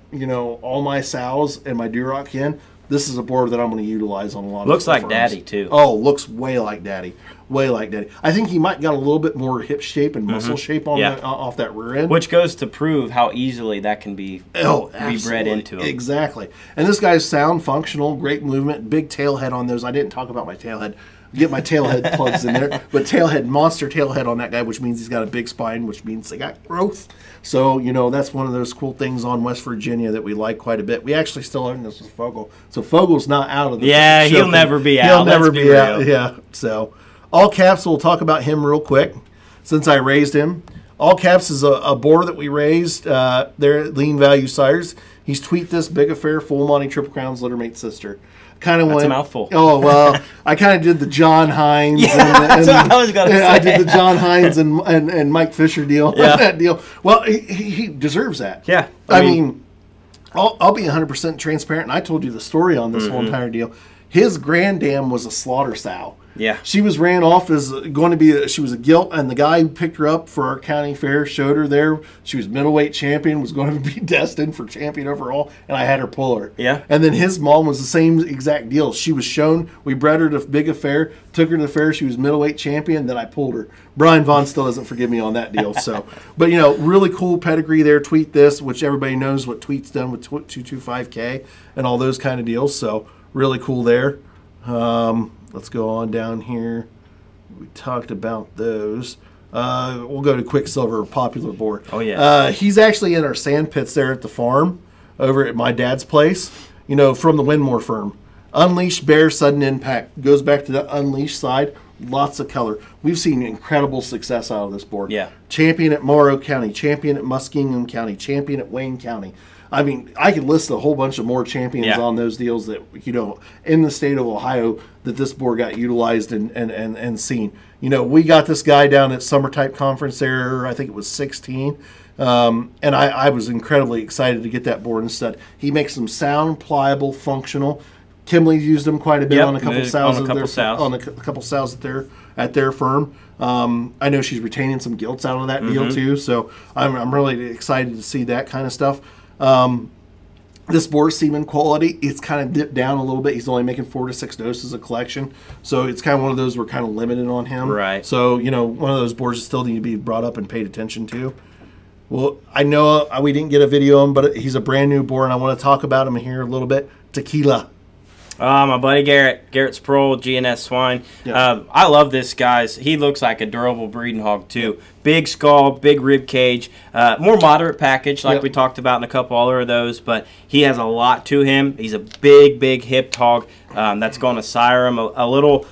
all my sows and my Duroc hen, this is a boar that I'm going to utilize on a lot of Looks like farms. Daddy, too. Oh, looks way like Daddy. Way like Daddy. I think he might got a little bit more hip shape and muscle shape on off that rear end. Which goes to prove how easily that can be bred into him. Exactly. And this guy's sound, functional, great movement, big tail head on those. I didn't talk about my tail head. Get my tailhead plugs in there, but monster tailhead on that guy, which means he's got a big spine, which means they got growth. So that's one of those cool things on West Virginia that we like quite a bit. We actually still own this with Fogel, so Fogel's not out of the show. He'll never be out. He'll never be out. Yeah. So All Caps, we'll talk about him real quick since I raised him. All Caps is a boar that we raised. They're Lean Value Sires. He's tweaked this big affair, full Monty Triple Crowns littermate sister. Kind of That's went. a mouthful. Oh well, I kind of did the John Hines. That's what I was gonna say. I did the John Hines and Mike Fisher deal. Yeah. That deal. Well, he deserves that. Yeah. I mean, I'll be 100% transparent. And I told you the story on this whole entire deal. His granddam was a slaughter sow. Yeah. She was ran off as going to be, she was a gilt, and the guy who picked her up for our county fair showed her there. She was middleweight champion, was going to be destined for champion overall, and I had her pull her. Yeah. And then his mom was the same exact deal. She was shown, we bred her to big affair, took her to the fair, she was middleweight champion, then I pulled her. Brian Vaughn still doesn't forgive me on that deal. So, but really cool pedigree there. Tweet this, which everybody knows what Tweet's done with 225K and all those kind of deals. So really cool there. Let's go on down here. We talked about those. We'll go to Quicksilver, popular boar. Oh, yeah. He's actually in our sand pits there at the farm over at my dad's place, from the Winmore firm. Unleashed Bear, Sudden Impact. Goes back to the Unleashed side. Lots of color. We've seen incredible success out of this boar. Yeah. Champion at Morrow County, champion at Muskingum County, champion at Wayne County. I mean, I could list a whole bunch of more champions on those deals that, in the state of Ohio that this boar got utilized and seen. We got this guy down at Summer Type Conference there, I think it was 16. And I was incredibly excited to get that boar instead. He makes them sound, pliable, functional. Kimley used them quite a bit on a couple sows at their firm. I know she's retaining some gilts out of that deal too, so I'm really excited to see that kind of stuff. This boar's semen quality, it's kind of dipped down a little bit. He's only making 4 to 6 doses a collection, so it's kind of one of those we're kind of limited on him. Right. So one of those boars that still need to be brought up and paid attention to. Well, I know we didn't get a video of him, but he's a brand new boar, and I want to talk about him here a little bit. Tequila. My buddy Garrett Sproul, GNS Swine. Yeah. I love this guys. He looks like a durable breeding hog too. Big skull, big rib cage, more moderate package like we talked about in a couple other of those, but he has a lot to him. He's a big hipped hog that's going to sire him a little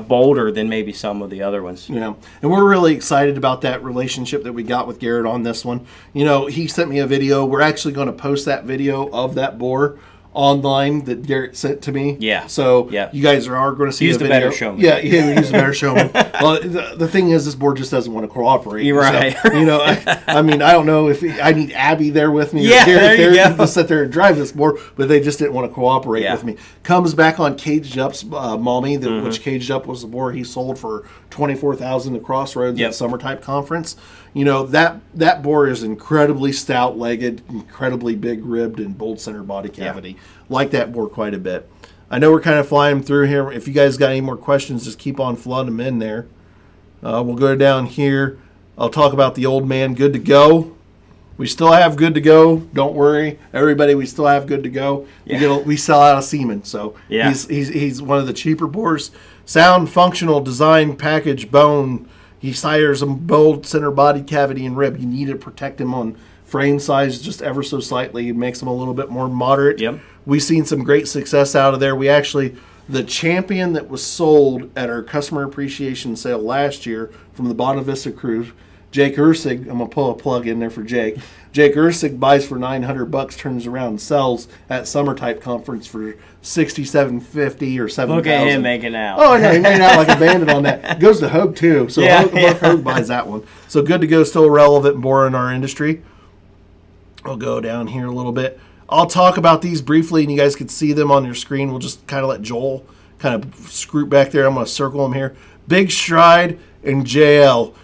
bolder than maybe some of the other ones. Yeah, and we're really excited about that relationship that we got with Garrett on this one. You know, he sent me a video. We're actually going to post that video of that boar online that Garrett sent to me. Yeah. So you guys are going to see He's the the video. better showman. Yeah, he's a better showman. Well, the thing is, this board just doesn't want to cooperate. You're right. So, you know, I mean, I don't know if I need Abby there with me. Yeah, or Garrett there you go. to sit there and drive this board, but they just didn't want to cooperate with me. Comes back on Caged Up's mommy, which Caged Up was the board he sold for $24,000 at Crossroads at Summer Type Conference. You know, that boar is incredibly stout-legged, incredibly big-ribbed, and bold center body cavity. Like that boar quite a bit. I know we're kind of flying through here. If you guys got any more questions, just keep on flooding them in there. We'll go down here. I'll talk about the old man, Good to Go. We still have Good to Go. Don't worry, everybody. We still have Good to Go. We sell out of semen, so he's one of the cheaper boars. Sound, functional, design, package, bone. He sires a bold center body cavity and rib. You need to protect him on frame size just ever so slightly. It makes him a little bit more moderate. We've seen some great success out of there. We actually, the champion that was sold at our customer appreciation sale last year from the Bonavista Cruise, Jake Ursig, I'm going to pull a plug in there for Jake. Jake Ursig buys for $900, turns around and sells at Summer Type Conference for $6,750 or $7,000. Look at him making out. Oh, I know. He made out like a bandit on that. Goes to Hogue, too. So Hogue buys that one. So Good to Go, still relevant boar in our industry. I'll go down here a little bit. I'll talk about these briefly, and you guys can see them on your screen. We'll just kind of let Joel kind of scroot back there. I'm going to circle them here. Big Stride and JL.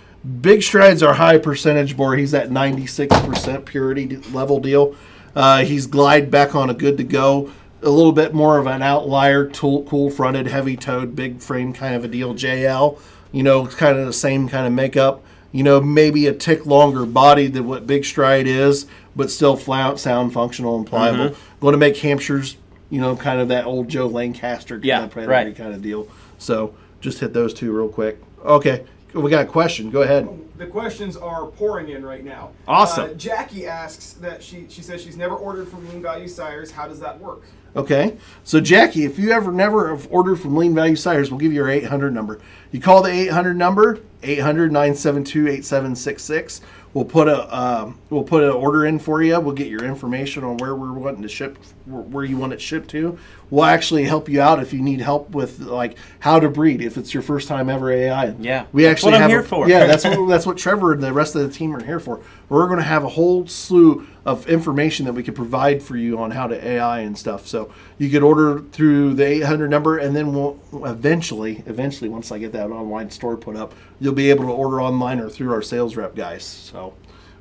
Big Stride's our high percentage boar. He's at 96% purity level deal. He's glide back on a Good to Go. A little bit more of an outlier, cool fronted, heavy toed, big frame kind of a deal. JL, you know, kind of the same kind of makeup. You know, maybe a tick longer body than what Big Stride is, but still flat, sound, functional, and pliable. Going to make Hampshires, you know, kind of that old Joe Lancaster kind of pedigree kind of deal. So just hit those two real quick. Okay, we got a question. Go ahead. The questions are pouring in right now. Awesome. Jackie asks that she says she's never ordered from Lean Value Sires. How does that work? Okay, so Jackie, if you never have ordered from Lean Value Sires, we'll give you your 800 number. You call the 800 number, 800-972-8766. We'll put an order in for you. We'll get your information on where we're wanting to ship, where you want it shipped to. We'll actually help you out if you need help with like how to breed. If it's your first time ever AI, we actually that's what I'm here for. Yeah, that's what Trevor and the rest of the team are here for. We're going to have a whole slew of information that we could provide for you on how to AI and stuff. So you could order through the 800 number, and then we'll eventually, once I get that online store put up, you'll be able to order online or through our sales rep guys. So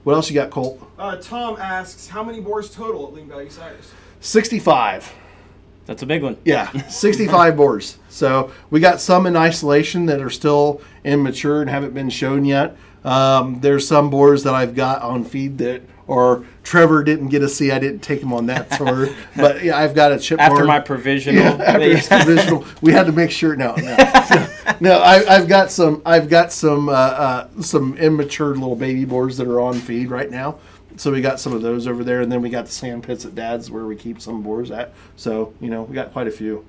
what else you got, Colt? Tom asks, how many boars total at Lean Value Sires? 65. That's a big one. Yeah, 65 boars. So we got some in isolation that are still immature and haven't been shown yet. There's some boars that I've got on feed that, or Trevor didn't get to see. I didn't take him on that tour. But yeah, I've got a chip after board. my provisional. Yeah, after his provisional, we had to make sure. No. I've got some immature little baby boars that are on feed right now. So we got some of those over there, and then we got the sand pits at Dad's where we keep some boars at. So, you know, we got quite a few.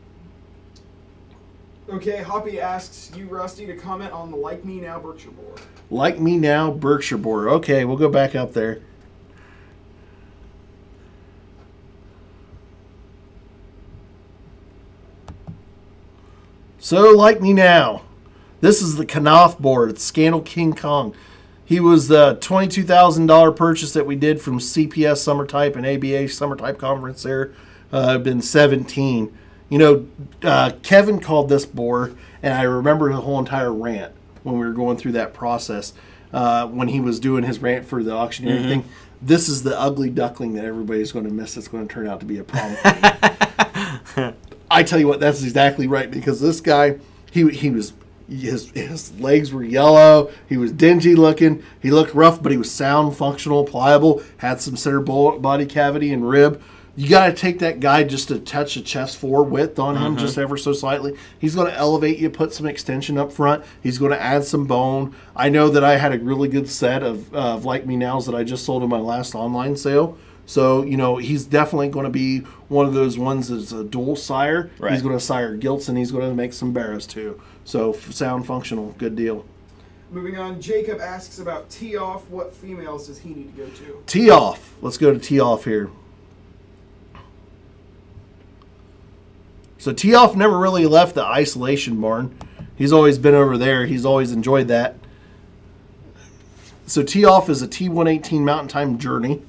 Okay, Hoppy asks you, Rusty, to comment on the Like Me Now Berkshire boar. Like Me Now Berkshire boar. Okay, we'll go back up there. So, Like Me Now. This is the Knopf board. It's Scandal King Kong. He was the $22,000 purchase that we did from CPS Summer Type and ABA Summer Type Conference there. Been 17. You know, Kevin called this boar, and I remember the whole entire rant when we were going through that process when he was doing his rant for the auctioneering thing. This is the ugly duckling that everybody's going to miss. It's going to turn out to be a problem for you. I tell you what, that's exactly right, because this guy, he was His legs were yellow. He was dingy looking. He looked rough, but he was sound, functional, pliable. Had some center body cavity and rib. You got to take that guy just to touch a chest 4 width on him, just ever so slightly. He's going to elevate you, put some extension up front. He's going to add some bone. I know that I had a really good set of Like Me Nows that I just sold in my last online sale. So, you know, he's definitely going to be one of those ones that's a dual sire. Right. He's going to sire gilts, and he's going to make some barrows too. So, sound, functional, good deal. Moving on, Jacob asks about tee-off. What females does he need to go to? Tee-off. Let's go to tee-off here. So, tee-off never really left the isolation barn. He's always been over there. He's always enjoyed that. So, tee-off is a T118 Mountain Time Journey.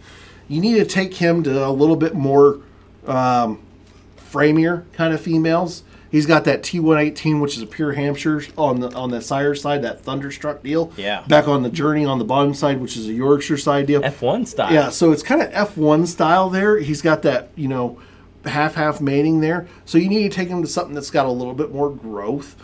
You need to take him to a little bit more framier kind of females. He's got that T118, which is a pure Hampshire on the sire side, that Thunderstruck deal. Yeah. Back on the Journey on the bottom side, which is a Yorkshire side deal. F1 style. Yeah, so it's kind of F1 style there. He's got that, you know, half mating there. So you need to take him to something that's got a little bit more growth.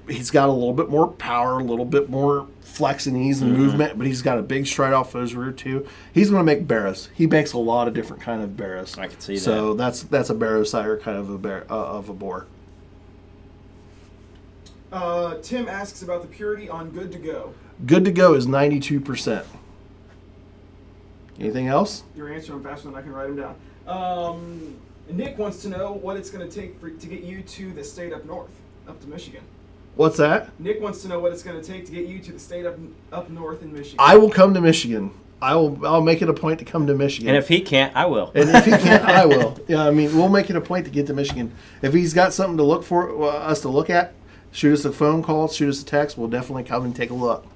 He's got a little bit more power, a little bit more flex and ease and movement, but he's got a big stride off his rear too. He's going to make barrows. He makes a lot of different kind of barrows. I can see that. So that's a barrow sire kind of a boar. Tim asks about the purity on Good to Go. Good to Go is 92%. Anything else? Your answer, I'm faster than I can write them down. Nick wants to know what it's going to take to get you to the state up north, up to Michigan. What's that? Nick wants to know what it's going to take to get you to the state up north in Michigan. I will come to Michigan. I'll make it a point to come to Michigan. And if he can't, I will. And if he can't, I will. Yeah, I mean, we'll make it a point to get to Michigan. If he's got something to look for us to look at, shoot us a phone call, shoot us a text. We'll definitely come and take a look.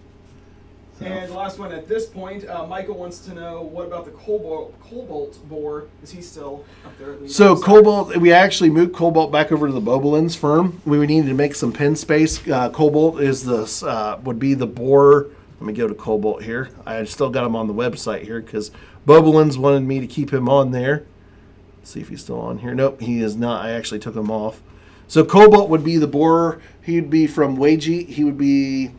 So. And the last one at this point, Michael wants to know what about the Cobalt boar? Is he still up there? So Cobalt, we actually moved Cobalt back over to the Bobolins firm. We needed to make some pen space. Cobalt is would be the boar. Let me go to Cobalt here. I still got him on the website here because Bobolins wanted me to keep him on there. Let's see if he's still on here. Nope, he is not. I actually took him off. So Cobalt would be the boar. He would be from Wagee. He would be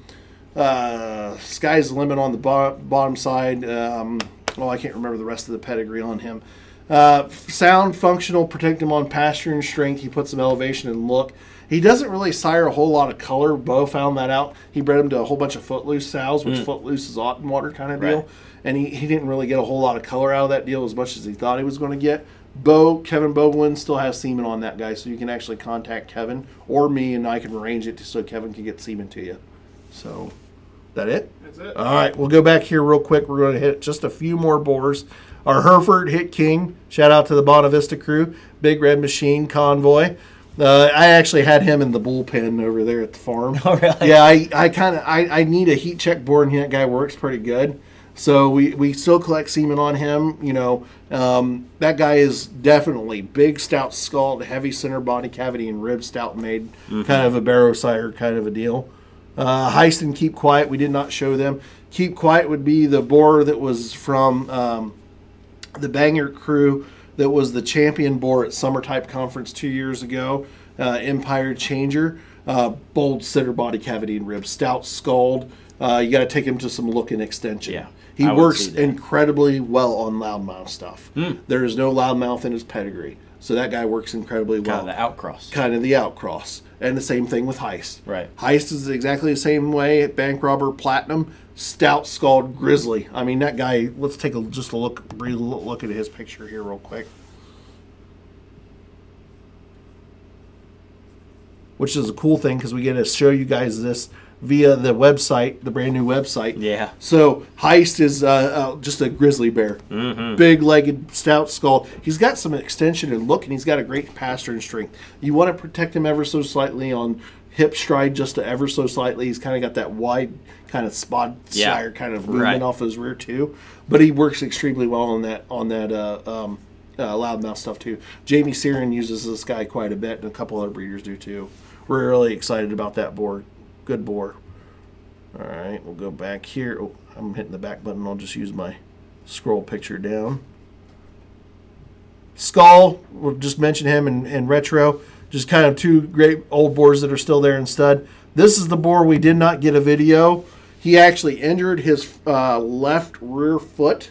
sky's the limit on the bottom side. I can't remember the rest of the pedigree on him. Sound, functional, protect him on pasture and strength. He puts some elevation and look. He doesn't really sire a whole lot of color. Bo found that out. He bred him to a whole bunch of Footloose sows, which Footloose is autumn water kind of deal. Right. And he didn't really get a whole lot of color out of that deal as much as he thought he was going to get. Kevin Boblin still has semen on that guy, so you can actually contact Kevin or me, and I can arrange it so Kevin can get semen to you. So, that it? That's it. All right, we'll go back here real quick. We're going to hit just a few more boars. Our Hereford hit king. Shout out to the Bonavista crew. Big Red Machine Convoy. I actually had him in the bullpen over there at the farm. Oh, really? Yeah, I need a heat check boar, and that guy works pretty good. So we still collect semen on him. You know, that guy is definitely big, stout skull, heavy center body cavity, and rib stout made. Kind of a barrow sire kind of a deal. Heist and Keep Quiet, we did not show them. Keep Quiet would be the boar that was from the Banger crew that was the champion boar at Summer Type Conference 2 years ago. Empire Changer, bold center body cavity and rib, stout skulled. You got to take him to some look and extension. Yeah, he works incredibly well on loudmouth stuff. There is no loudmouth in his pedigree. So that guy works incredibly well. Kind of the outcross. And the same thing with Heist. Right. Heist is exactly the same way. Bank Robber Platinum, stout skulled grizzly. I mean, that guy, let's take just a look at his picture here real quick. Which is a cool thing because we get to show you guys this via the website, the brand new website. Yeah. So Heist is just a grizzly bear. Big-legged, stout skull. He's got some extension and look, and he's got a great pasture and strength. You want to protect him ever so slightly on hip stride, just ever so slightly. He's kind of got that wide kind of spot sire kind of movement off his rear too. But he works extremely well on that loudmouth stuff too. Jamie Searin uses this guy quite a bit, and a couple other breeders do too. We're really excited about that boar. Good boar. All right, we'll go back here. Oh, I'm hitting the back button. I'll just use my scroll picture down. Skull, we'll just mention him in retro. Just kind of two great old boars that are still there in stud. This is the boar we did not get a video. He actually injured his left rear foot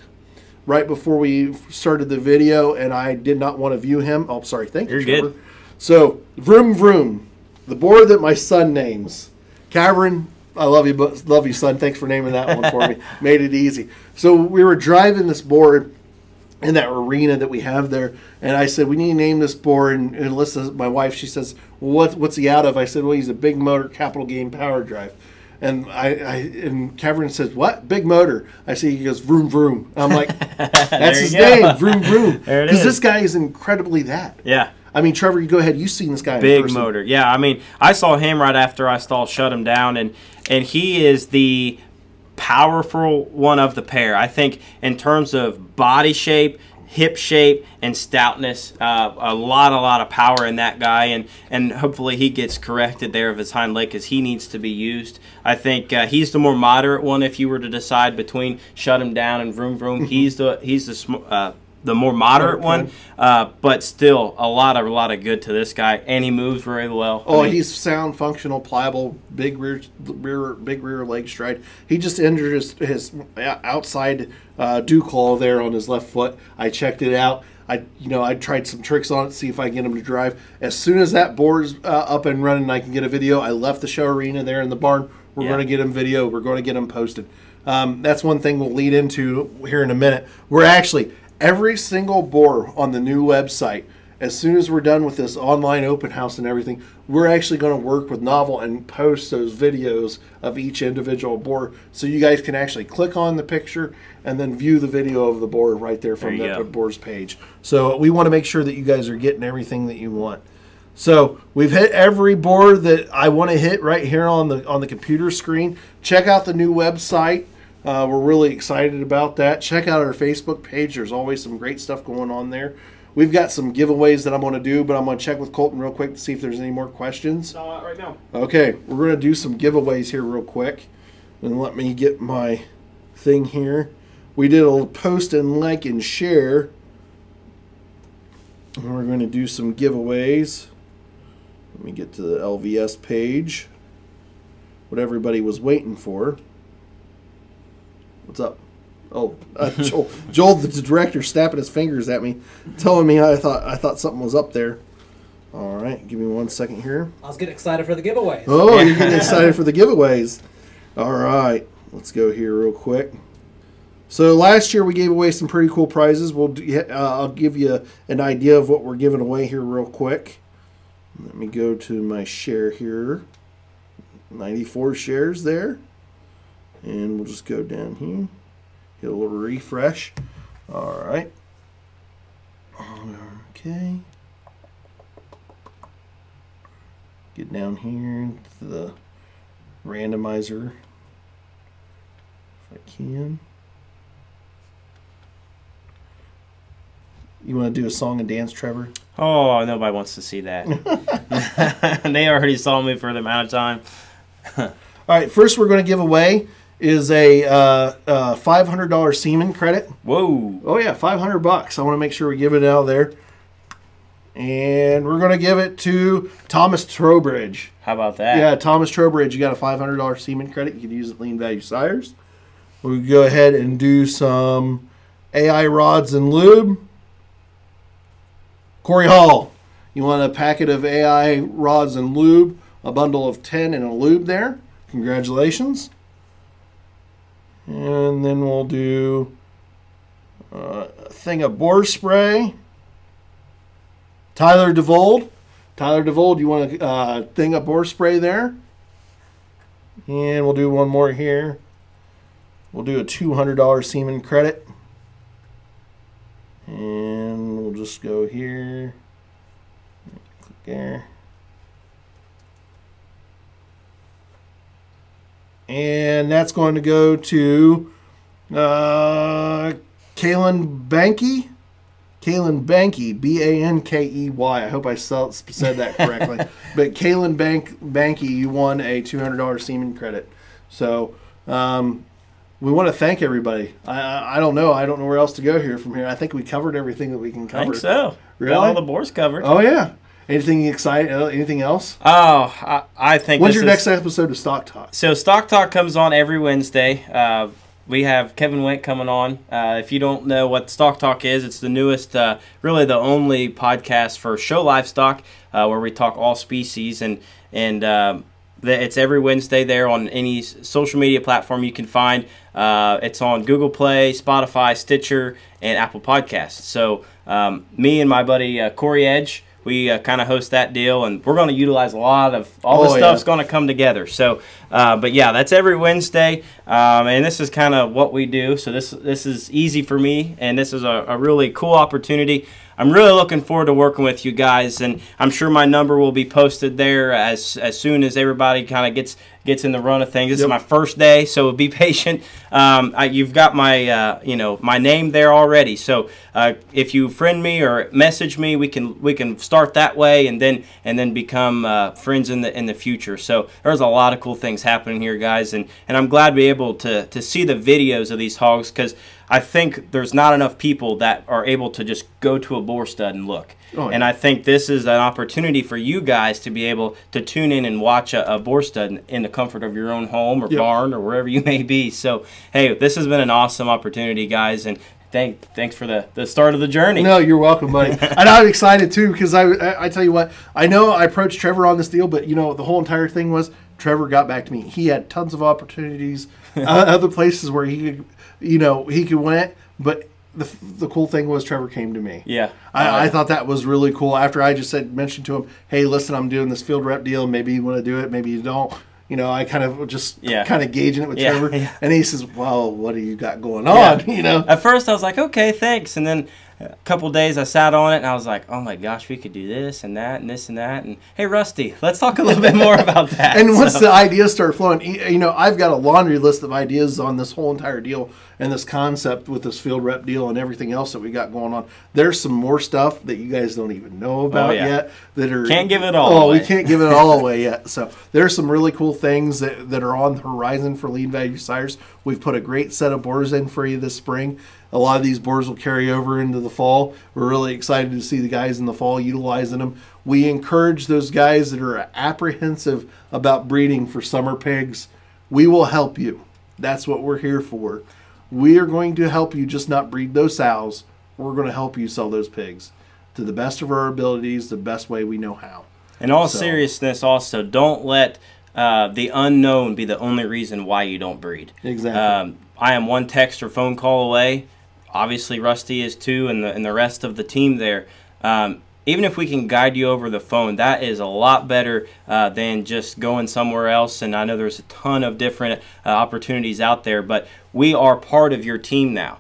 right before we started the video, and I did not want to view him. Oh, sorry. Thank you, Trevor. Good. So, vroom, vroom. The boar that my son names. Cameron, I love you, son. Thanks for naming that one for me. Made it easy. So, we were driving this boar in that arena that we have there, and I said, we need to name this boar. And Alyssa, my wife, she says, well, what's he out of? I said, well, he's a big motor capital gain power drive. And and Cameron says, what? Big motor. I see, he goes, vroom, vroom. I'm like, that's his name, vroom, vroom. Because this guy is incredibly that. Yeah. I mean, Trevor, you go ahead. You've seen this guy in Big person. motor. Yeah, I mean, I saw him right after I saw Shut Him Down, and he is the powerful one of the pair. I think in terms of body shape, hip shape, and stoutness, a lot of power in that guy, and hopefully he gets corrected there of his hind leg because he needs to be used. I think he's the more moderate one if you were to decide between Shut Him Down and Vroom Vroom. he's the more moderate one, but still a lot of good to this guy, and he moves very well. Oh, I mean, he's sound, functional, pliable, big rear leg stride. He just injured his outside dew claw there on his left foot. I checked it out. I tried some tricks on it to see if I can get him to drive. As soon as that board's up and running and I can get a video, I left the show arena there in the barn. We're going to get him video. We're going to get him posted. That's one thing we'll lead into here in a minute. We're actually... every single boar on the new website, as soon as we're done with this online open house and everything, we're actually going to work with Novel and post those videos of each individual boar so you guys can actually click on the picture and then view the video of the boar right there from the boar's page. So we want to make sure that you guys are getting everything that you want. So we've hit every boar that I want to hit right here on the computer screen. Check out the new website. We're really excited about that. Check out our Facebook page. There's always some great stuff going on there. We've got some giveaways that I'm going to do, but I'm going to check with Colton real quick to see if there's any more questions. Right now. Okay, we're going to do some giveaways here real quick. And let me get my thing here. We did a post and like and share. And we're going to do some giveaways. Let me get to the LVS page. What everybody was waiting for. What's up? Oh, Joel, the director, snapping his fingers at me, telling me I thought something was up there. All right, give me 1 second here. I was getting excited for the giveaways. Oh, you're getting excited for the giveaways. All right, let's go here real quick. So last year we gave away some pretty cool prizes. I'll give you an idea of what we're giving away here real quick. Let me go to my share here. 94 shares there. And we'll just go down here, hit a little refresh. All right. Okay. Get down here to the randomizer if I can. You want to do a song and dance, Trevor? Oh, nobody wants to see that. They already saw me for the amount of time. All right, first we're going to give away is a $500 Seaman credit. Whoa. Oh, yeah, $500. I want to make sure we give it out there. And we're going to give it to Thomas Trowbridge. How about that? Yeah, Thomas Trowbridge. You got a $500 Seaman credit. You can use it at Lean Value Sires. We'll go ahead and do some AI rods and lube. Corey Hall, you want a packet of AI rods and lube, a bundle of 10 and a lube there. Congratulations. And then we'll do a thing of boar spray. Tyler DeVold. Tyler DeVold, you want a thing of boar spray there. And we'll do one more here. We'll do a $200 Seaman credit. And we'll just go here. Click there. And that's going to go to Kaylin Bankey. Kaylin Bankey, B-A-N-K-E-Y. I hope I said that correctly. But Kaylin Bankey, you won a $200 Seaman credit. So we want to thank everybody. I don't know. I don't know where else to go here from here. I think we covered everything that we can cover. I think so. Really? Got all the boars covered. Oh, yeah. Anything exciting? Anything else? Oh, I think. When's your next episode of Stock Talk? So Stock Talk comes on every Wednesday. We have Kevin Wink coming on. If you don't know what Stock Talk is, it's the newest, really the only podcast for show livestock, where we talk all species, and it's every Wednesday there on any social media platform you can find. It's on Google Play, Spotify, Stitcher, and Apple Podcasts. So me and my buddy Corey Edge, we kind of host that deal, and we're going to utilize a lot of all the stuff's going to come together. So, but yeah, that's every Wednesday, and this is kind of what we do. So this is easy for me, and this is a really cool opportunity. I'm really looking forward to working with you guys, and I'm sure my number will be posted there as soon as everybody kind of gets in the run of things. This is my first day, so be patient. You've got my my name there already. So if you friend me or message me, we can start that way, and then become friends in the future. So there's a lot of cool things happening here, guys, and I'm glad to be able to see the videos of these hogs, because I think there's not enough people that are able to just go to a boar stud and look. Oh, yeah. And I think this is an opportunity for you guys to be able to tune in and watch a boar stud in the comfort of your own home or barn or wherever you may be. So, hey, this has been an awesome opportunity, guys, and thanks for the start of the journey. No, you're welcome, buddy. And I'm excited, too, because I tell you what, I know I approached Trevor on this deal, but, the whole entire thing was Trevor got back to me. He had tons of opportunities, other places where he could, he could win, but the cool thing was Trevor came to me. Yeah. I thought that was really cool. After I just mentioned to him, hey, listen, I'm doing this field rep deal. Maybe you want to do it. Maybe you don't. I kind of just kind of gauging it with Trevor. Yeah. And he says, well, what do you got going on? At first I was like, okay, thanks. And then a couple of days I sat on it, and I was like, oh my gosh, we could do this and that and this and that. And hey, Rusty, let's talk a little bit more about that. And once the ideas start flowing, I've got a laundry list of ideas on this whole entire deal and this concept with this field rep deal and everything else that we got going on. There's some more stuff that you guys don't even know about yet that are can't give it all away. We can't give it all away yet. So there's some really cool things that are on the horizon for lean value sires. We've put a great set of boars in for you this spring. A lot of these boars will carry over into the fall. We're really excited to see the guys in the fall utilizing them. We encourage those guys that are apprehensive about breeding for summer pigs. We will help you. That's what we're here for. We are going to help you just not breed those sows. We're going to help you sell those pigs to the best of our abilities, the best way we know how. In all seriousness, also, don't let the unknown be the only reason why you don't breed. Exactly. I am one text or phone call away. Obviously, Rusty is too, and the rest of the team there. Even if we can guide you over the phone, that is a lot better than just going somewhere else. And I know there's a ton of different opportunities out there, but we are part of your team now.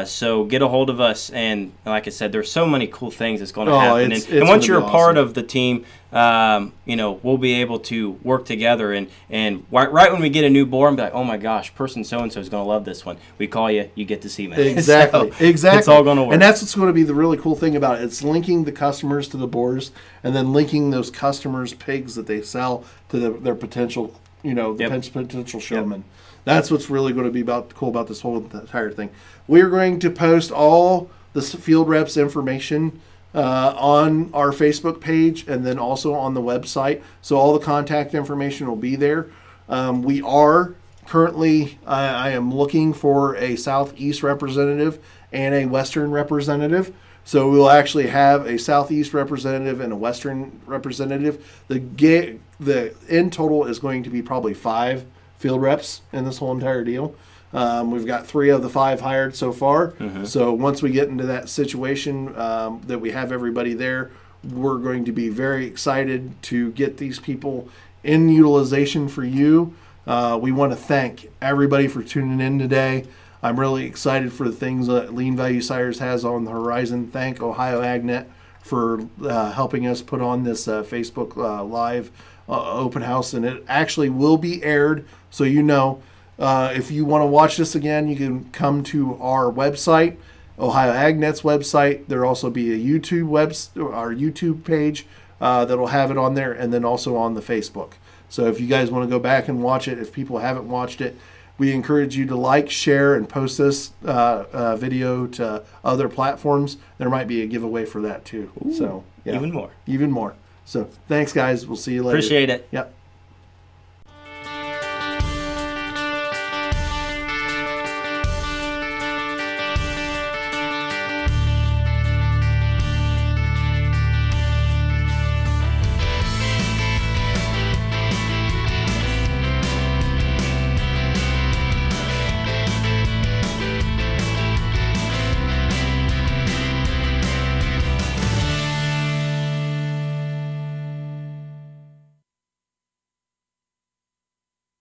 So get a hold of us, and like I said, there's so many cool things that's going to happen. And once you're a part of the team, we'll be able to work together. And right when we get a new boar, I'm like, oh my gosh, person so-and-so is going to love this one. We call you, you get to see me. Exactly. So exactly. It's all going to work. And that's what's going to be the really cool thing about it. It's linking the customers to the boars, and then linking those customers' pigs that they sell to their potential, potential showmen. Yep. That's what's really going to be cool about this whole entire thing. We're going to post all the field reps information on our Facebook page, and then also on the website. So all the contact information will be there. We are currently, I am looking for a Southeast representative and a Western representative. So we'll actually have a Southeast representative and a Western representative. The end total is going to be probably 5 field reps in this whole entire deal. We've got 3 of the 5 hired so far. Mm-hmm. So once we get into that situation that we have everybody there, we're going to be very excited to get these people in utilization for you. We want to thank everybody for tuning in today. I'm really excited for the things that Lean Value Sires has on the horizon. Thank Ohio AgNet for helping us put on this Facebook Live open house, and it actually will be aired, so if you want to watch this again, you can come to our website, Ohio AgNet's website. There'll also be a our YouTube page that'll have it on there, and then also on the Facebook. So if you guys want to go back and watch it, if people haven't watched it, we encourage you to like, share, and post this video to other platforms. There might be a giveaway for that too. Ooh, so even more. Even more. So thanks, guys. We'll see you later. Appreciate it. Yep.